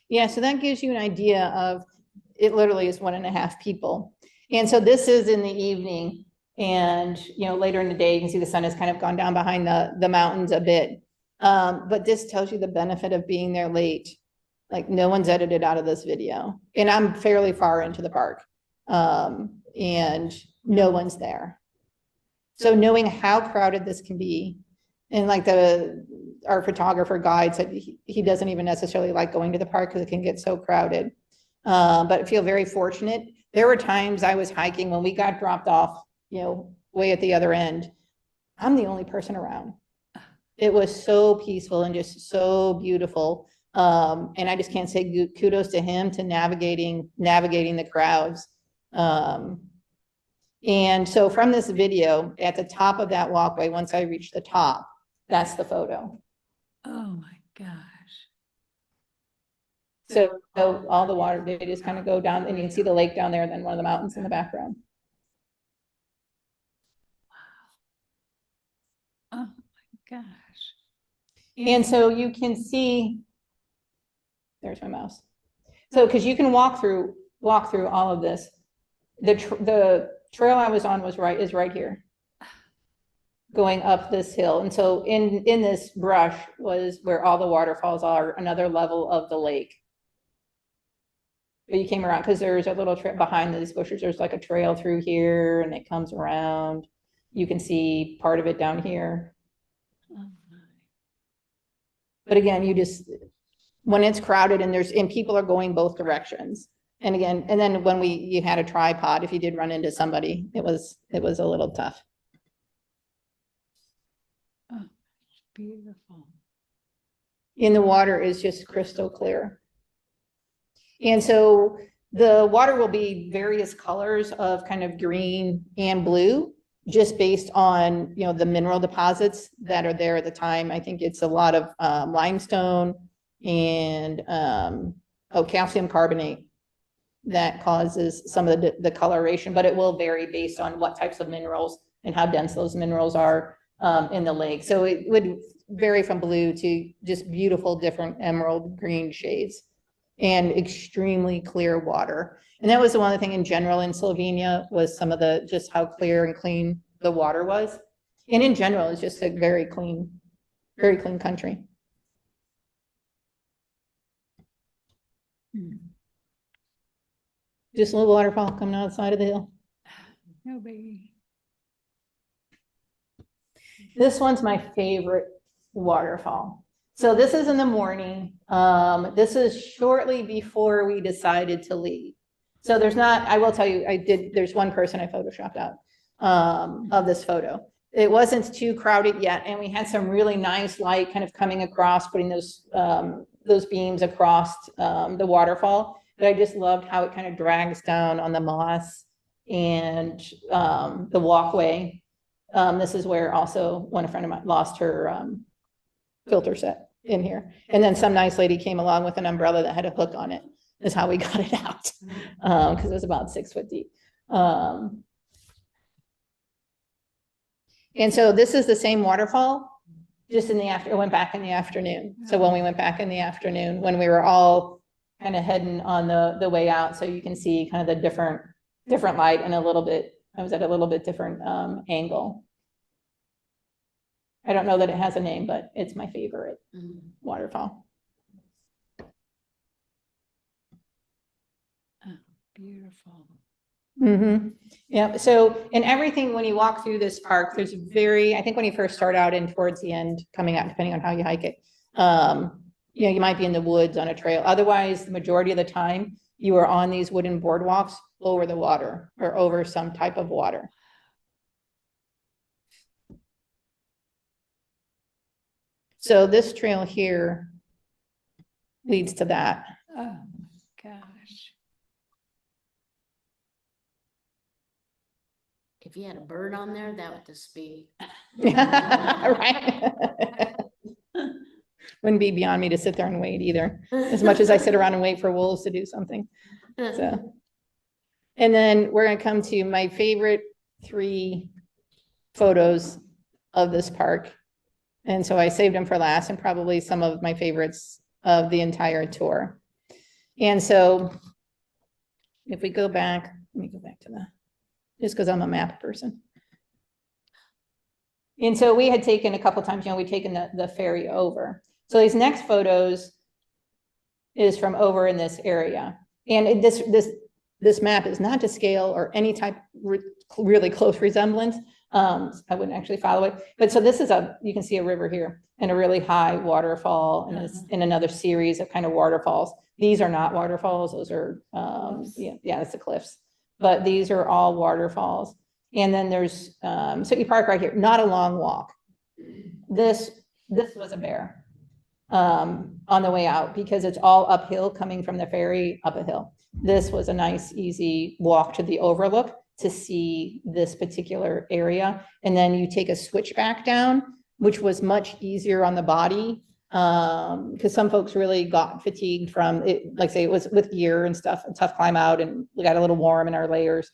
Yeah, so that gives you an idea of, it literally is 1.5 people. And so this is in the evening, and, you know, later in the day, you can see the sun has kind of gone down behind the mountains a bit. But this tells you the benefit of being there late. Like, no one's edited out of this video, and I'm fairly far into the park. And no one's there. So knowing how crowded this can be, and like our photographer guide said, he doesn't even necessarily like going to the park because it can get so crowded. But I feel very fortunate. There were times I was hiking when we got dropped off, you know, way at the other end. I'm the only person around. It was so peaceful and just so beautiful. And I just can't say kudos to him to navigating the crowds. And so from this video, at the top of that walkway, once I reached the top, that's the photo. Oh my gosh. So all the water, they just kind of go down, and you can see the lake down there, and then one of the mountains in the background. Oh my gosh. And so you can see, there's my mouse. So, because you can walk through all of this. The trail I was on is right here, going up this hill. And so in this brush was where all the waterfalls are, another level of the lake. But you came around because there's a little trip behind these bushes. There's like a trail through here, and it comes around. You can see part of it down here. Oh my. But again, when it's crowded and people are going both directions. And again, and then when you had a tripod, if you did run into somebody, it was a little tough. Oh, beautiful. And the water is just crystal clear. And so the water will be various colors of kind of green and blue, just based on, you know, the mineral deposits that are there at the time. I think it's a lot of limestone and calcium carbonate that causes some of the coloration, but it will vary based on what types of minerals and how dense those minerals are in the lake. So it would vary from blue to just beautiful different emerald green shades and extremely clear water. And that was the one thing in general in Slovenia, was some of just how clear and clean the water was. And in general, it's just a very clean country. Just a little waterfall coming out the side of the hill. No biggie. This one's my favorite waterfall. So this is in the morning. This is shortly before we decided to leave. So I will tell you, there's one person I photoshopped out of this photo. it wasn't too crowded yet, and we had some really nice light kind of coming across, putting those beams across the waterfall. But I just loved how it kind of drags down on the moss and the walkway. This is where also one friend of mine lost her filter set in here. And then some nice lady came along with an umbrella that had a hook on it, is how we got it out, because it was about 6 foot deep. And so this is the same waterfall, just in the it went back in the afternoon. So when we went back in the afternoon, when we were all kind of heading on the way out, so you can see kind of the different light and a little bit, I was at a little bit different angle. I don't know that it has a name, but it's my favorite waterfall. Oh, beautiful. Mm-hmm. Yeah. So, and everything, when you walk through this park, there's I think when you first start out and towards the end, coming out, depending on how you hike it, you know, you might be in the woods on a trail. Otherwise, the majority of the time, you are on these wooden boardwalks over the water or over some type of water. So this trail here leads to that. Oh, my gosh. If you had a bird on there, that would just be. Right. Wouldn't be beyond me to sit there and wait either, as much as I sit around and wait for wolves to do something. So, and then we're gonna come to my favorite 3 photos of this park. And so I saved them for last, and probably some of my favorites of the entire tour. And so if we go back, let me go back to just because I'm a map person. And so we had taken a couple times, you know, we'd taken the ferry over. So these next photos is from over in this area. And this map is not to scale or any type really close resemblance. I wouldn't actually follow it. But so this is you can see a river here and a really high waterfall, and it's in another series of kind of waterfalls. These are not waterfalls. Those are, yeah, it's the cliffs. But these are all waterfalls. And then there's City Park right here, not a long walk. This was a bear on the way out, because it's all uphill coming from the ferry up a hill. This was a nice, easy walk to the overlook to see this particular area. And then you take a switchback down, which was much easier on the body, because some folks really got fatigued from it. Like say it was with gear and stuff, a tough climb out, and we got a little warm in our layers.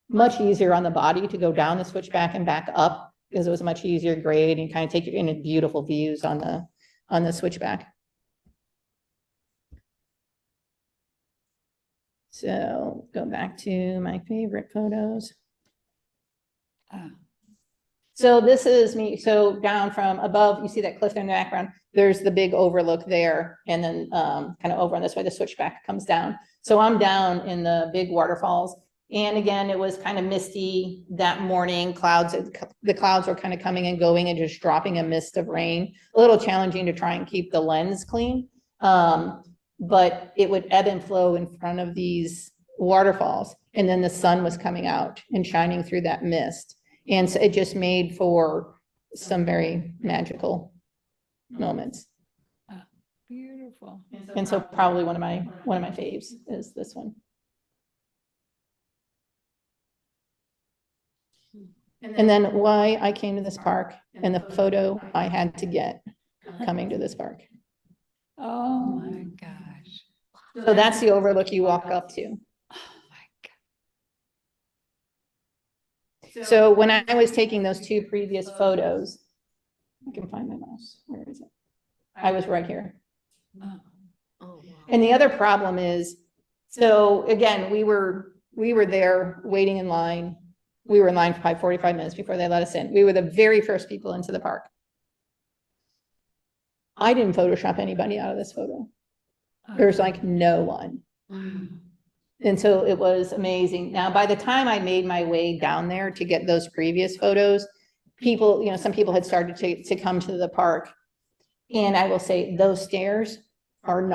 Much easier on the body to go down the switchback and back up, because it was a much easier grade, and kind of take you in beautiful views on the switchback. So go back to my favorite photos. Oh. So this is me. So down from above, you see that cliff in the background. There's the big overlook there. And then kind of over on this way, the switchback comes down. So I'm down in the big waterfalls. And again, it was kind of misty that morning. The clouds were kind of coming and going and just dropping a mist of rain. A little challenging to try and keep the lens clean. But it would ebb and flow in front of these waterfalls. And then the sun was coming out and shining through that mist. And so it just made for some very magical moments. Oh, beautiful. And so probably one of my faves is this one. And then why I came to this park and the photo I had to get coming to this park. Oh my gosh. So that's the overlook you walk up to. Oh my God. So when I was taking those 2 previous photos, I can find my mouse. Where is it? I was right here. Oh. Oh, wow. And the other problem is, so again, we were there waiting in line. We were in line for probably 45 minutes before they let us in. We were the very first people into the park. I didn't Photoshop anybody out of this photo. There's like no one. And so it was amazing. Now, by the time I made my way down there to get those previous photos, people, you know, some people had started to come to the park. And I will say those stairs are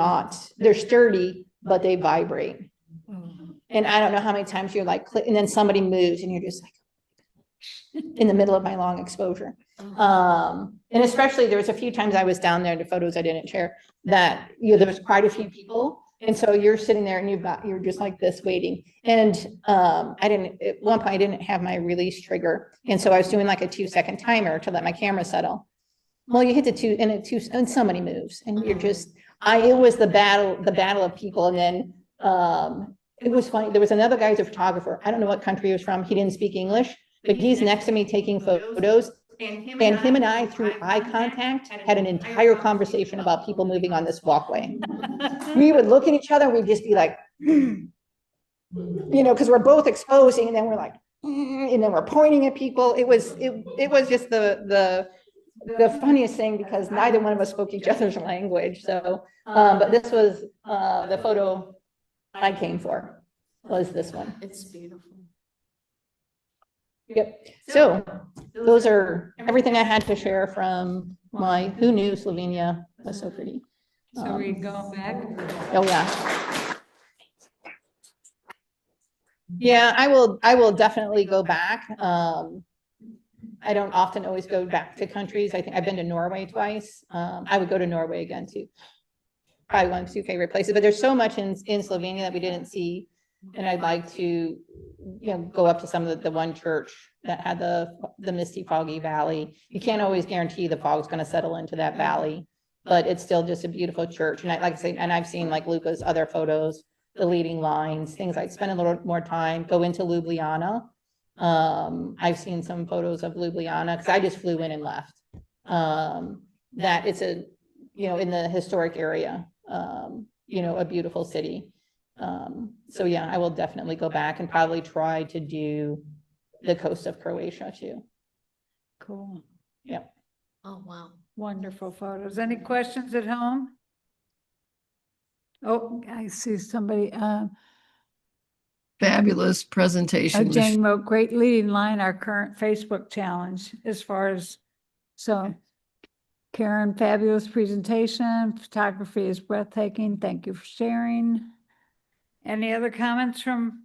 they're sturdy, but they vibrate. And I don't know how many times you're like, and then somebody moves and you're just like, in the middle of my long exposure. And especially there was a few times I was down there, the photos I didn't share, that, there was quite a few people. And so you're sitting there and you're just like this waiting. And at one point I didn't have my release trigger. And so I was doing like a 2-second timer to let my camera settle. Well, you hit the two and so many moves and you're just, it was the battle of people. And then, it was funny. There was another guy who's a photographer. I don't know what country he was from. He didn't speak English, but he's next to me taking photos. And him and I, through eye contact, had an entire conversation about people moving on this walkway. We would look at each other, we'd just be like, because we're both exposing, and then we're like, and then we're pointing at people. It was just the funniest thing because neither one of us spoke each other's language. So, but this was the photo I came for, was this one. It's beautiful. Yep. So those are everything I had to share from my, who knew Slovenia was so pretty. So we go back? Oh, yeah. Yeah, I will definitely go back. I don't often always go back to countries. I think I've been to Norway twice. I would go to Norway again too. Probably one of 2 favorite places, but there's so much in Slovenia that we didn't see. And I'd like to, go up to some of the one church that had the misty, foggy valley. You can't always guarantee the fog's going to settle into that valley, but it's still just a beautiful church. And like I say, and I've seen like Luca's other photos, the leading lines, things like spend a little more time, go into Ljubljana. I've seen some photos of Ljubljana because I just flew in and left. That it's in the historic area, a beautiful city. So yeah, I will definitely go back and probably try to do the coast of Croatia too. Cool. Yeah. Oh, wow. Wonderful photos. Any questions at home? Oh, I see somebody, Fabulous presentation. Jane wrote, great leading line, our current Facebook challenge as far as, so Karen, fabulous presentation. Photography is breathtaking. Thank you for sharing. Any other comments from?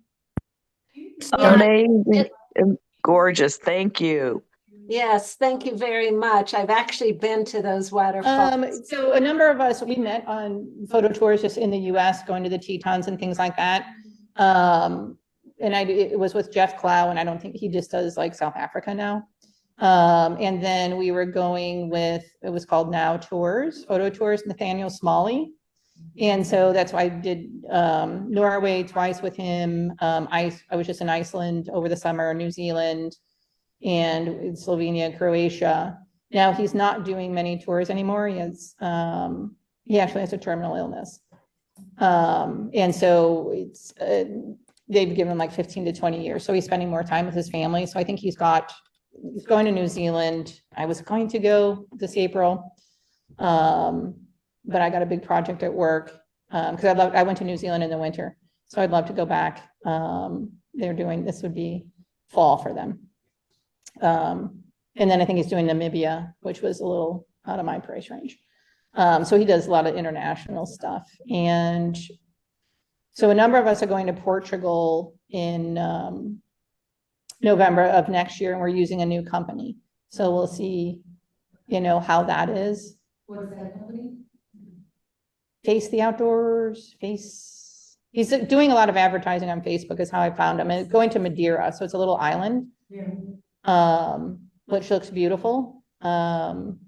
Amazing, gorgeous. Thank you. Yes, thank you very much. I've actually been to those waterfalls. So a number of us, we met on photo tours just in the US, going to the Tetons and things like that. And it was with Jeff Clow, and I don't think he just does like South Africa now. And then we were going with, it was called Now Tours, Photo Tours, Nathaniel Smalley. And so that's why I did Norway twice with him. I was just in Iceland over the summer, New Zealand, and Slovenia, Croatia. Now he's not doing many tours anymore. He actually has a terminal illness. And so it's, they've given him like 15 to 20 years. So he's spending more time with his family. So I think he's going to New Zealand. I was going to go this April. But I got a big project at work because I went to New Zealand in the winter. So I'd love to go back. This would be fall for them. And then I think he's doing Namibia, which was a little out of my price range. So he does a lot of international stuff. And so a number of us are going to Portugal in November of next year, and we're using a new company. So we'll see, how that is. What is that company? Face the Outdoors, he's doing a lot of advertising on Facebook is how I found him. And going to Madeira, so it's a little island, which looks beautiful. And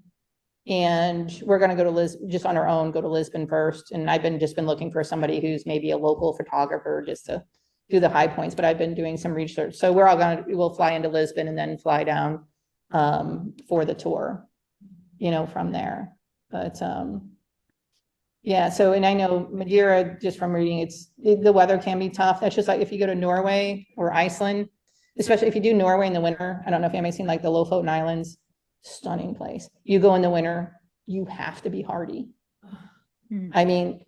we're going to go to just on our own, go to Lisbon first. And I've just been looking for somebody who's maybe a local photographer just to do the high points, but I've been doing some research. So we'll fly into Lisbon and then fly down for the tour, from there. But yeah, so, and I know Madeira, just from reading, the weather can be tough. That's just like if you go to Norway or Iceland, especially if you do Norway in the winter. I don't know if anybody's seen like the Lofoten Islands, stunning place. You go in the winter, you have to be hardy. I mean,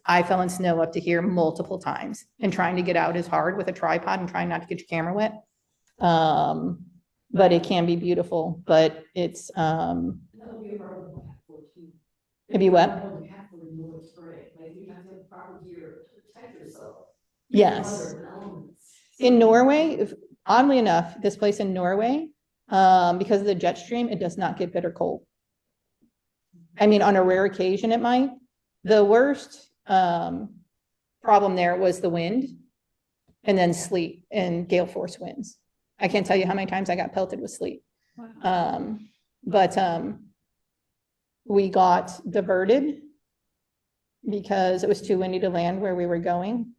I fell in snow up to here multiple times, and trying to get out is hard with a tripod and trying not to get your camera wet. But it can be beautiful, but it's, maybe what? Yes. In Norway, oddly enough, this place in Norway, because of the jet stream, it does not get bitter cold. I mean, on a rare occasion, it might. The worst problem there was the wind and then sleet and gale force winds. I can't tell you how many times I got pelted with sleet. But we got diverted because it was too windy to land where we were going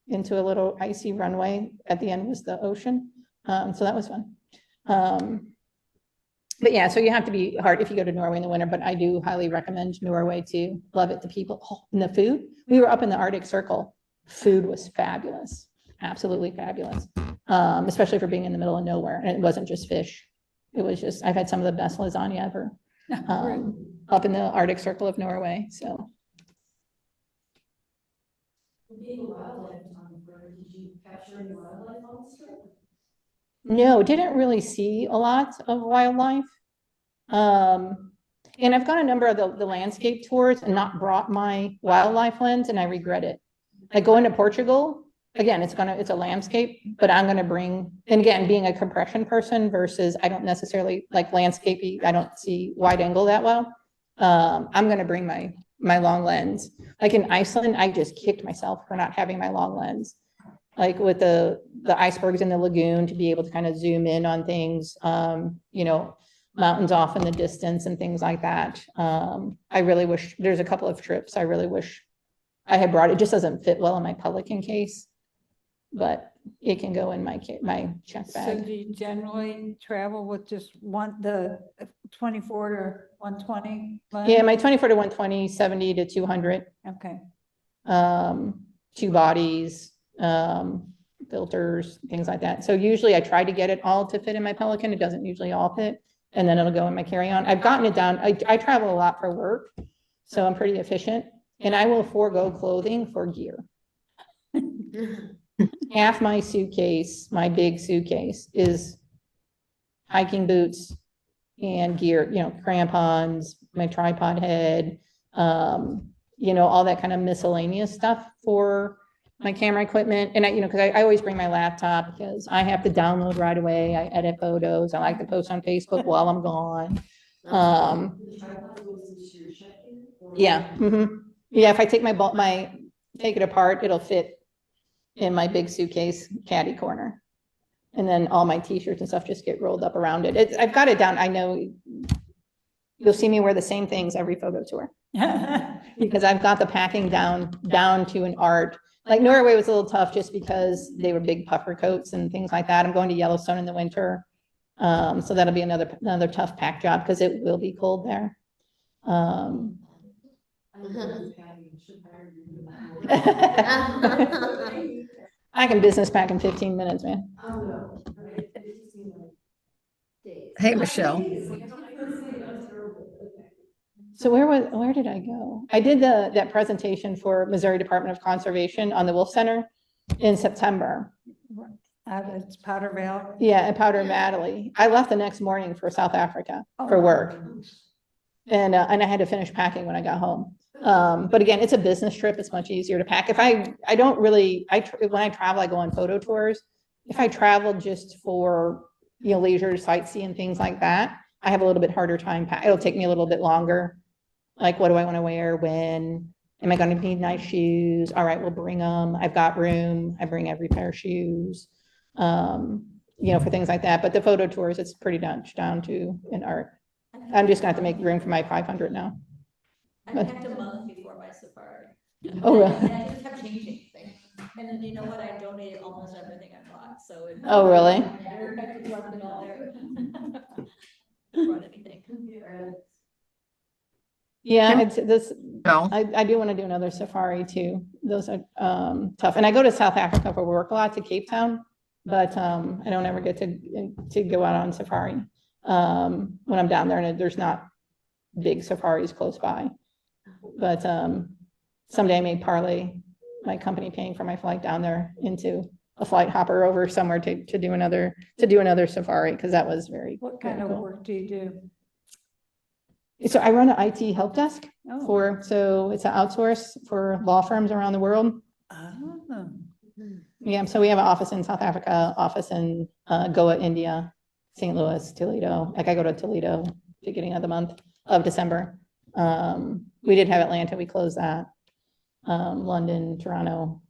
into a little icy runway. At the end was the ocean. So that was fun. But yeah, so you have to be hard if you go to Norway in the winter, but I do highly recommend Norway too. Love it. The people, and the food. We were up in the Arctic Circle. Food was fabulous. Absolutely fabulous. Especially for being in the middle of nowhere. And it wasn't just fish. It was just, I've had some of the best lasagna ever. Up in the Arctic Circle of Norway, so. Being a wildlife photographer, did you capture any wildlife on the trip? No, didn't really see a lot of wildlife. And I've gone a number of the landscape tours and not brought my wildlife lens, and I regret it. Like going to Portugal, again, it's a landscape, but I'm gonna bring, and again, being a compression person versus I don't necessarily like landscapey, I don't see wide angle that well. I'm gonna bring my long lens. Like in Iceland, I just kicked myself for not having my long lens. Like with the icebergs in the lagoon, to be able to kind of zoom in on things, mountains off in the distance and things like that. I really wish, there's a couple of trips I really wish I had brought. It just doesn't fit well in my Pelican case, but it can go in my check So bag. do you generally travel with just the 24 to 120? Yeah, my 24 to 120, 70 to 200, Okay. 2 bodies, filters, things like that. So usually I try to get it all to fit in my Pelican. It doesn't usually all fit, and then it'll go in my carry-on. I've gotten it down. I travel a lot for work, so I'm pretty efficient, and I will forego clothing for gear. Half my suitcase, my big suitcase, is hiking boots and gear, crampons, my tripod head, all that kind of miscellaneous stuff for my camera equipment. And because I always bring my laptop because I have to download right away. I edit photos. I like to post on Facebook while I'm gone. Yeah. Yeah. If I take take it apart, it'll fit in my big suitcase caddy corner. And then all my t-shirts and stuff just get rolled up around it. I've got it down. I know you'll see me wear the same things every photo tour because I've got the packing down to an art. Like Norway was a little tough just because they were big puffer coats and things like that. I'm going to Yellowstone in the winter. So that'll be another tough pack job because it will be cold there. I can business pack in 15 minutes, man. Hey, Michelle. So where did I go? I did that presentation for Missouri Department of Conservation on the Wolf Center in September. It's Powder Valley. Yeah, at Powder Valley. I left the next morning for South Africa for work. And I had to finish packing when I got home. But again, it's a business trip. It's much easier to pack. If when I travel, I go on photo tours. If I travel just for, leisure, sightsee and things like that, I have a little bit harder time. It'll take me a little bit longer. Like, what do I want to wear? When am I going to need nice shoes? All right, we'll bring them. I've got room. I bring every pair of shoes, for things like that. But the photo tours, it's pretty much down to an art. I'm just gonna have to make room for my 500 now. I packed a month before my safari. Oh, really? And I just kept changing things. And then you know what? I donated almost everything I bought, so. Oh, really? I just left it all there. Brought anything. Yeah, it's this. No. I do want to do another safari too. Those are tough. And I go to South Africa for work a lot, to Cape Town, but I don't ever get to go out on safari when I'm down there, and there's not big safaris close by. But someday I may parlay my company paying for my flight down there into a flight hopper over somewhere to do another safari, because that was very. What kind of work do you do? So I run an IT help desk Oh. so it's an outsource for law firms around the world. Oh. Yeah, so we have an office in South Africa, office in Goa, India, St. Louis, Toledo. Like I go to Toledo beginning of the month of December. We did have Atlanta, we closed that. London, Toronto.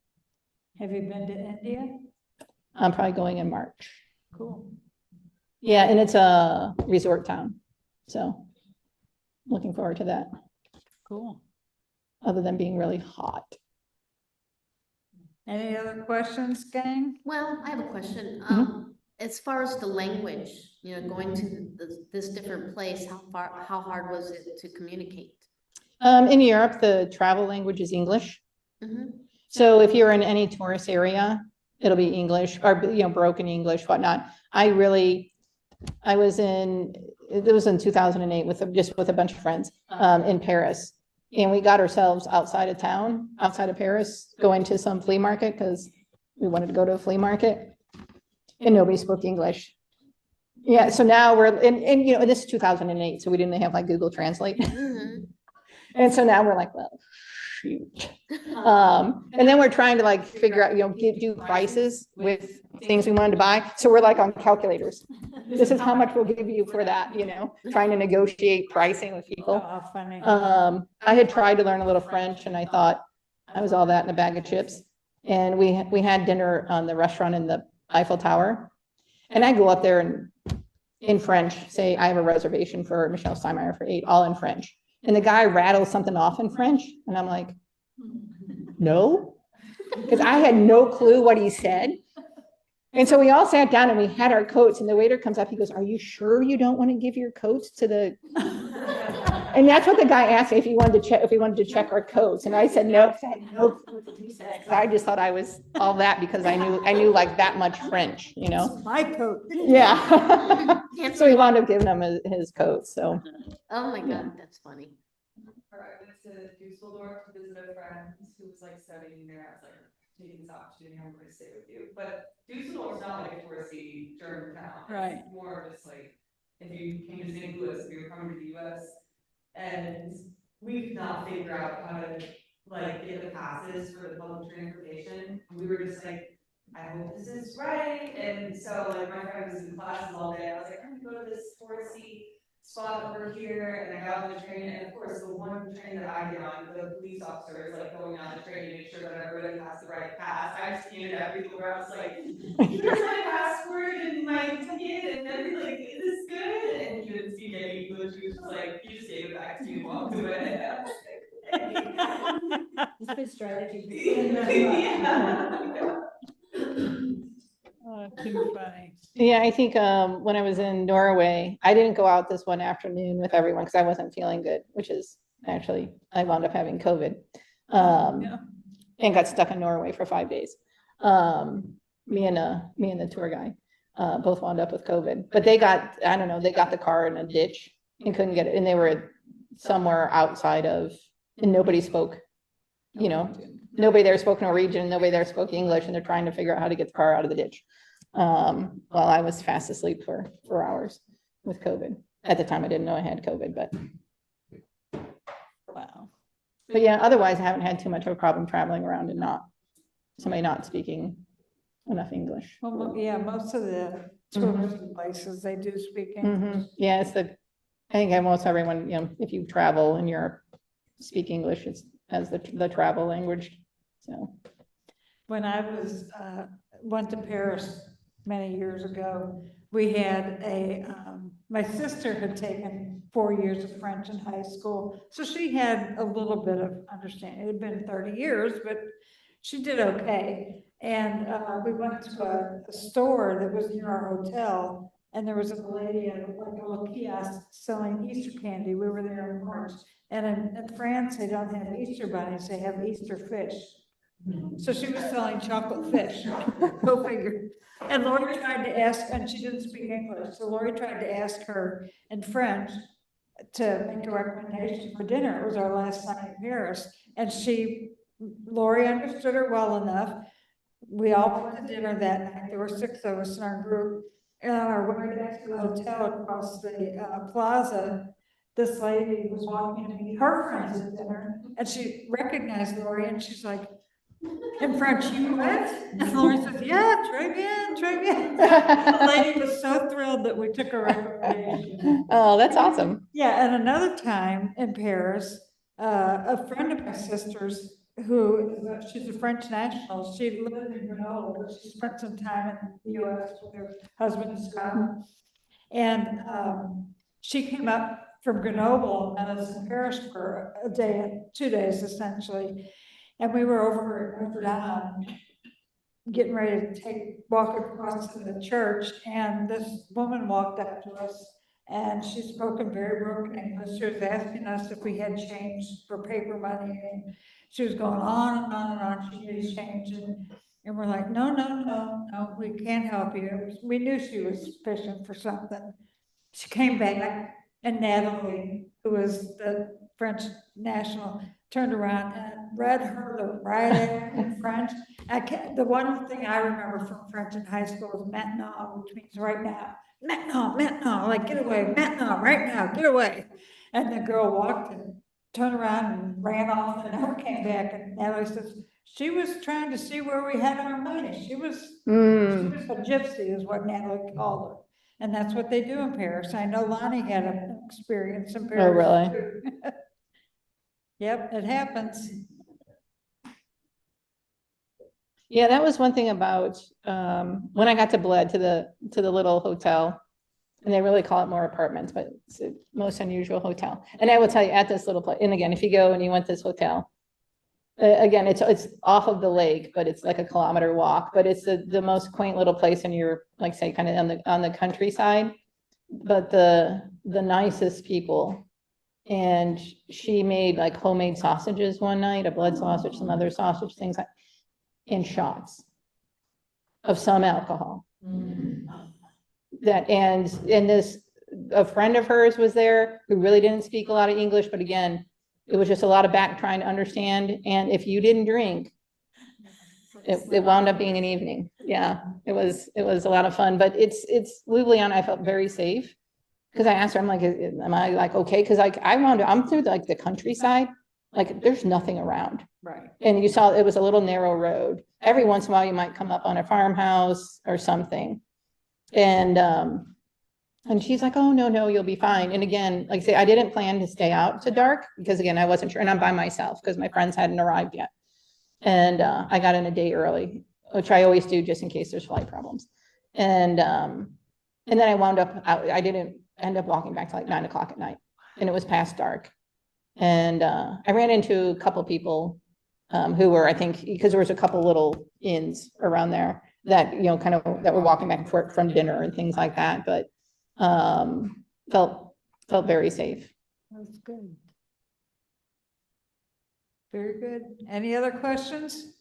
Have you been to India? I'm probably going in March. Cool. Yeah, and it's a resort town. So looking forward to that, Cool. other than being really hot. Any other questions, gang? Well, I have a question. As far as the language, going to this different place, how hard was it to communicate? In Europe, the travel language is English. So if you're in any tourist area, it'll be English or, broken English, whatnot. It was in 2008 just with a bunch of friends, in Paris. And we got ourselves outside of town, outside of Paris, going to some flea market because we wanted to go to a flea market and nobody spoke English. Yeah. So now and this is 2008, so we didn't have like Google Translate. And so now we're like, well, shoot. And then we're trying to like figure out, do prices with things we wanted to buy. So we're like on calculators. This is how much we'll give you for that, trying to negotiate pricing with people. Oh, funny. I had tried to learn a little French and I thought I was all that in a bag of chips. And we had dinner on the restaurant in the Eiffel Tower. And I go up there and in French, say, I have a reservation for Michelle Steinmeyer for 8, all in French. And the guy rattles something off in French. And I'm like, no, because I had no clue what he said. And so we all sat down and we had our coats and the waiter comes up, he goes, are you sure you don't want to give your coats to the, and that's what the guy asked me, if we wanted to check our coats. And I said, no, I just thought I was all that because I knew like that much French, My coat. Yeah. So he wound up giving him his coat, so. Oh my God, that's funny. I went to Dusseldorf to visit a friend who was like studying there. I was like, taking this opportunity, I'm going to stay with you. But Dusseldorf's not like a touristy German town. Right. It's more just like if you came to St. Louis, if you were coming to the US, and we could not figure out how to like get the passes for the public transportation. And we were just like, I hope this is right. And so like my friend was in classes all day. I was like, I'm gonna go to this touristy spot over here, and I got on the train, and of course the one train that I get on, the police officer is like going on the train to make sure that everybody has the right pass. I scanned everywhere. I was like, here's my passport and my ticket and everything. Like, is this good? And he didn't speak any English. He was just like, he just gave it back to me and walked away. I was like, hey. It's good strategy. Yeah. Oh, too funny. Yeah, I think when I was in Norway, I didn't go out this one afternoon with everyone because I wasn't feeling good, which is actually, I wound up having COVID and got stuck in Norway for 5 days. Me and the tour guy both wound up with COVID, but they got the car in a ditch and couldn't get it. And they were somewhere outside of, and nobody spoke, nobody there spoke Norwegian, nobody there spoke English, and they're trying to figure out how to get the car out of the ditch. While I was fast asleep for 4 hours with COVID. At the time, I didn't know I had COVID, but. Wow. But yeah, otherwise I haven't had too much of a problem traveling around and somebody not speaking enough English. Well, yeah, most of the tourist places, they do speak English. Yeah, I think almost everyone, if you travel in Europe, speak English as the travel language, so. When I went to Paris many years ago, we had my sister had taken 4 years of French in high school. So she had a little bit of understanding. It had been 30 years, but she did okay. And we went to a store that was near our hotel, and there was a lady at like a little kiosk selling Easter candy. We were there in March. And in France, they don't have Easter bunnies, they have Easter fish. So she was selling chocolate fish. Go figure. And Lori tried to ask, and she didn't speak English, so Lori tried to ask her in French to make a recommendation for dinner. It was our last night in Paris. And Lori understood her well enough. We all went to dinner that night. There were 6 of us in our group. And on our way back to the hotel across the plaza, this lady was walking to meet her friends at dinner, and she recognized Lori, and she's like, in French, you what? And Lori says, yeah, très bien, très bien. The lady was so thrilled that we took a recommendation. Oh, that's awesome. Yeah, and another time in Paris, a friend of my sister's she's a French national, she lived in Grenoble, but she spent some time in the US with her husband and son. And she came up from Grenoble and was in Paris for a day, 2 days essentially. And we were over at Notre Dame getting ready to walk across to the church, and this woman walked up to us, and she spoke in very broken English. She was asking us if we had change for paper money, and she was going on and on and on. She needed change, and we're like, no, no, no, no, we can't help you. We knew she was fishing for something. She came back, and Natalie, who was the French national, turned around and read her the right in French. The one thing I remember from French in high school was maintenant, which means right now. Maintenant, maintenant, like get away, maintenant, right now, get away. And the girl walked and turned around and ran off and never came back. And Natalie says, she was trying to see where we had our money. She was a gypsy is what Natalie called her. And that's what they do in Paris. I know Lonnie had an experience in Paris. Oh, really? Too. Yep, it happens. Yeah, that was one thing about when I got to Bled to the little hotel, and they really call it more apartments, but it's the most unusual hotel. And I will tell you, at this little place, and again, if you go and you want this hotel, again, it's off of the lake, but it's like a kilometer walk, but it's the most quaint little place, and you're like say kind of on the countryside, but the nicest people. And she made like homemade sausages one night, a blood sausage, some other sausage things, in shots of some alcohol. That and a friend of hers was there who really didn't speak a lot of English, but again, it was just a lot of back trying to understand. And if you didn't drink, it wound up being an evening. Yeah, it was a lot of fun. But it's Ljubljana, I felt very safe. Because I asked her, I'm like, am I like, okay? Because like I'm through like the countryside, like there's nothing around. Right. And you saw it was a little narrow road. Every once in a while you might come up on a farmhouse or something. And she's like, oh, no, you'll be fine. And again, like I say, I didn't plan to stay out to dark because again, I wasn't sure. And I'm by myself because my friends hadn't arrived yet. And I got in a day early, which I always do just in case there's flight problems. And then I wound up, I didn't end up walking back to like 9 o'clock at night, and it was past dark. And I ran into a couple people who were, I think, because there was a couple little inns around there that, you know, kind of that were walking back and forth from dinner and things like that, but felt very safe. That's good. Very good. Any other questions?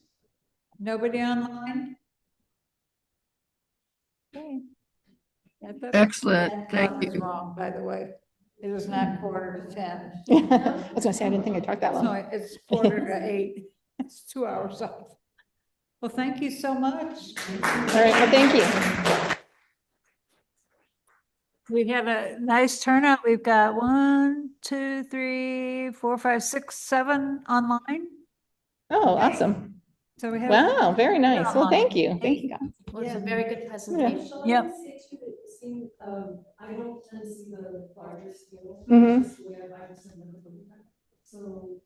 Nobody online? Okay. Excellent. Thank you. Wrong, by the way. It is not 9:45. I was gonna say, I didn't think I talked that long. No, it's 7:45. It's 2 hours off. Well, thank you so much. All right, well, thank you. We have a nice turnout. We've got 1, 2, 3, 4, 5, 6, 7 online. Oh, awesome. So we have. Wow, very nice. Well, thank you. Thank you, guys. Well, it's a very good presentation. Yep. I don't tend to see the larger scale. Mhm. So,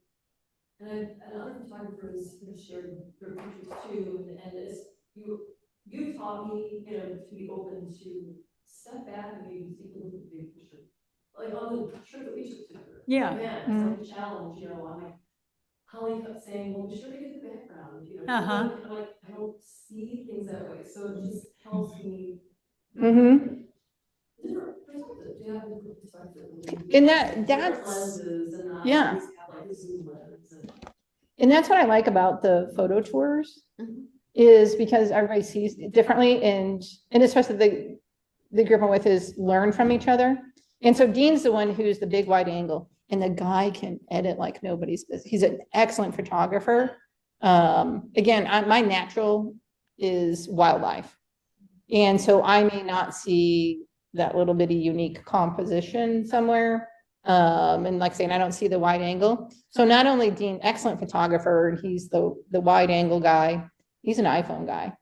and other photographers have shared their pictures too, and it's, you taught me, you know, to be open to step back and maybe take a look at the big picture. Like on the trip that we took together. Yeah. It's like a challenge, you know, I'm like, Holly kept saying, well, be sure to get the background, you know. Uh-huh. And I'm like, I don't see things that way, so it just helps me. Mm-hmm. Different perspectives, you have different perspectives. And that's, lenses and not yeah. always have, like, a zoom lens And that's what I like about the photo tours, Mhm. is because everybody sees it differently, and especially the group I'm with is learn from each other. And so Dean's the one who's the big wide angle, and the guy can edit like nobody's business. He's an excellent photographer. Again, my natural is wildlife. And so I may not see that little bitty unique composition somewhere, And like saying, I don't see the wide angle. So not only Dean, excellent photographer, he's the wide angle guy, he's an iPhone guy.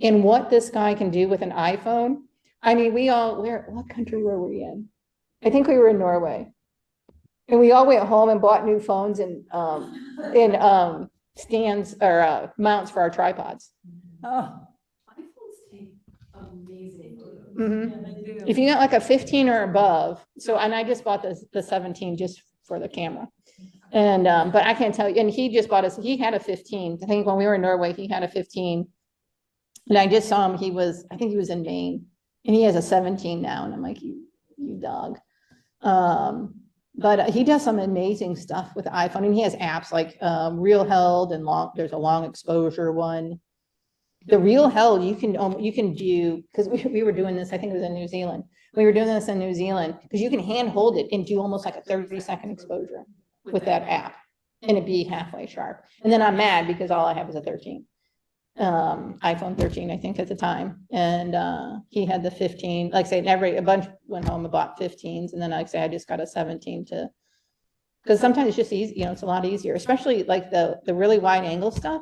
And what this guy can do with an iPhone, I mean, what country were we in? I think we were in Norway. And we all went home and bought new phones and stands or mounts for our tripods. Oh. iPhones take amazing photos. Mhm. If you got like a 15 or above, and I just bought the 17 just for the camera. And but I can't tell you, and he just bought he had a 15. I think when we were in Norway, he had a 15. And I just saw him, I think he was in Maine, and he has a 17 now, and I'm like, you dog. But he does some amazing stuff with the iPhone, and he has apps like Real Held and there's a long exposure one. The Real Held, you can do, because we were doing this, I think it was in New Zealand. We were doing this in New Zealand, because you can hand hold it and do almost like a 30-second exposure with that app, and it'd be halfway sharp. And then I'm mad because all I have is a 13. iPhone 13, I think at the time. And he had the 15, like I say, a bunch went home and bought 15s. And then like I say, I just got a 17 because sometimes it's just easy, it's a lot easier, especially like the really wide angle stuff,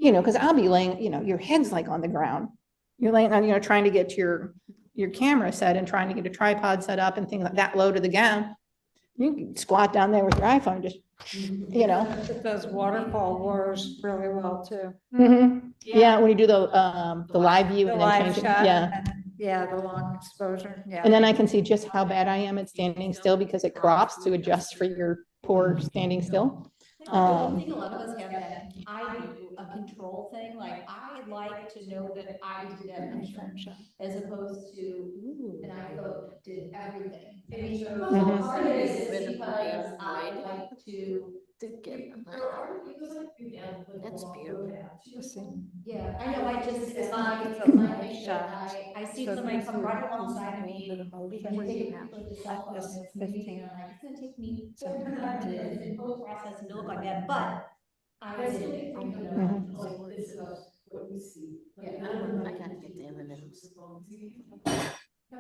because I'll be laying, your head's like on the ground. You're laying on, trying to get your camera set and trying to get a tripod set up and things like that low to the ground. You can squat down there with your iPhone, just, It does waterfall wars really well too. Yeah, when you do the live view The and then live change it, shot. yeah. Yeah, the long exposure, yeah. And then I can see just how bad I am at standing still because it crops to adjust for your poor standing still. I think a lot of us have that, I do a control thing, like I like to know that I did that picture as opposed to an iPhone did everything. I mean, part of it is because I like to get That's beautiful. yeah, I know, it's my picture, I see somebody come right alongside of me, and they take a picture with the cell phone, and it's amazing, I'm like, it's gonna take me 400 minutes in post process to look like that, but I still get to know, like, this is what we see. Yeah. I gotta get the M&Ms.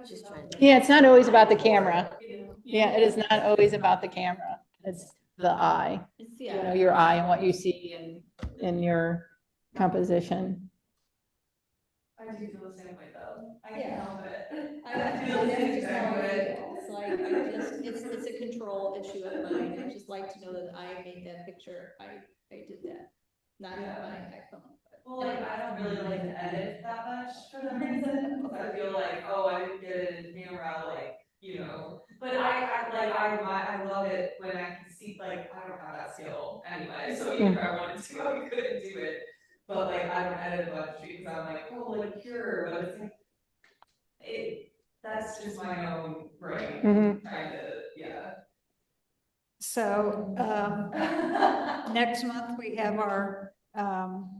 She's trying to. Yeah, it's not always about the camera. Yeah, it is not always about the camera. It's the eye, your eye and what you see in your composition. I do feel the same way though. I Yeah. can't help it. That's just how I feel. It's like, it's a control issue of mine. I just like to know that I made that picture. I did that. Not on my iPhone. Well, like, I don't really like to edit that much for some reason. I feel like, oh, I didn't get it in camera, like, But I love it when I can see, like, I don't have that skill anyway, so even if I wanted to, I couldn't do it. But like, I don't edit a bunch because I'm like, oh, like pure, but it's like, that's just my own brain trying to, yeah. So, next month we have our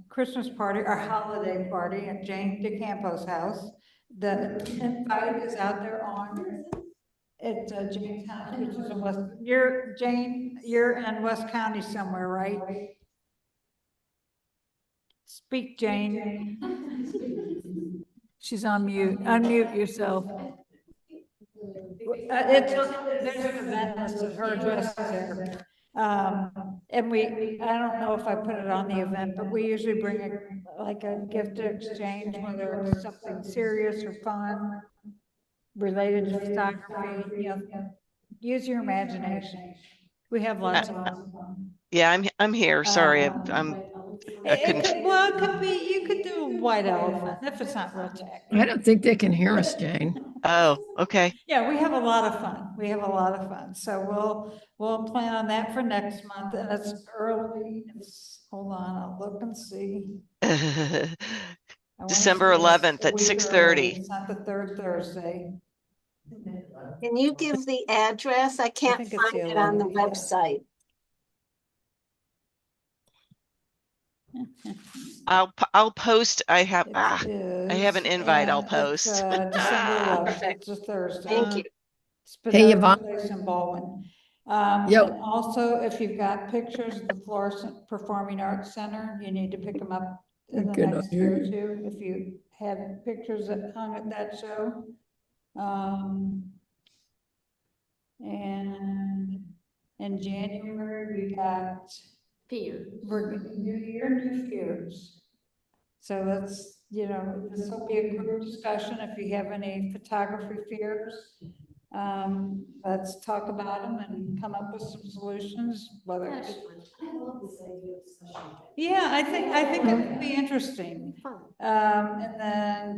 Christmas party, our holiday party at Jane DeCampo's house. The invite is out there at Jane's house, which is in West, you're in West County somewhere, right? Speak, Jane. She's on mute. Unmute yourself. There's an event listed, her address is there. And I don't know if I put it on the event, but we usually bring a gift to exchange, whether it's something serious or fun related to photography, use your imagination. We have lots of fun. Yeah, I'm here. Sorry, I couldn't. Well, it could be, you could do a white elephant if it's not real tech. I don't think they can hear us, Jane. Oh, okay. Yeah, we have a lot of fun. We have a lot of fun. So we'll plan on that for next month, and it's early. Hold on, I'll look and see. December 11th at 6:30. It's not the third Thursday. Can you give the address? I can't think it's find the it on the 11th, yeah. website. I'll post. I have an invite. I'll It's, post. December 11th. It's a Thursday. Thank you. Hey, Spadina Yvonne. Place in Baldwin. Yo. And also, if you've got pictures of the Florissant Performing Arts Center, you need to pick them up in the Good next idea. year or two. If you had pictures that hung at that show. And in January, we got Fear. New Year, new fears. So let's, this will be a group discussion. If you have any photography fears, let's talk about them and come up with some solutions, whether it's. Yeah, I think it would be interesting. And then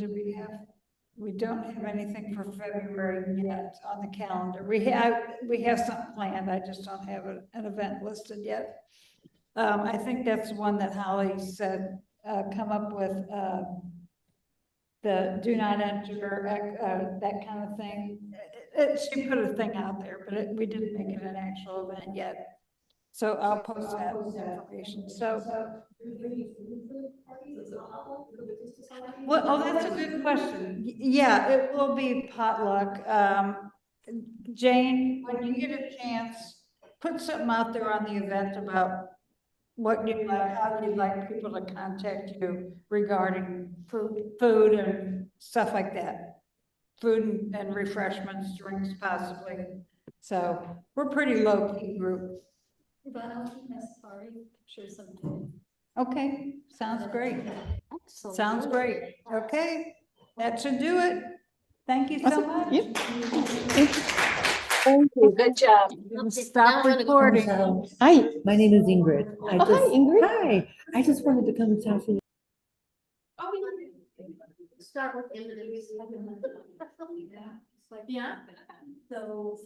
we don't have anything for February yet on the calendar. We have something planned. I just don't have an event listed yet. I think that's one that Holly said, come up with, the do not enter, that kind of thing. She put a thing out there, but we didn't make it an actual event yet. So I'll post that information. So. Well, oh, that's a good question. Yeah, it will be potluck. Jane, when you get a chance, put something out there on the event about what you like, how you'd like people to contact you regarding food and stuff like that. Food and refreshments, drinks possibly. So we're pretty low key group. Okay, sounds great. Excellent. Sounds great. Okay, that should do it. Thank you so Awesome. much. Yep. Thank you. Good job. Stop recording. Hi. My name is Ingrid. Hi, Ingrid. Hi, I just wanted to come and talk to you. Start with images. Yeah. So,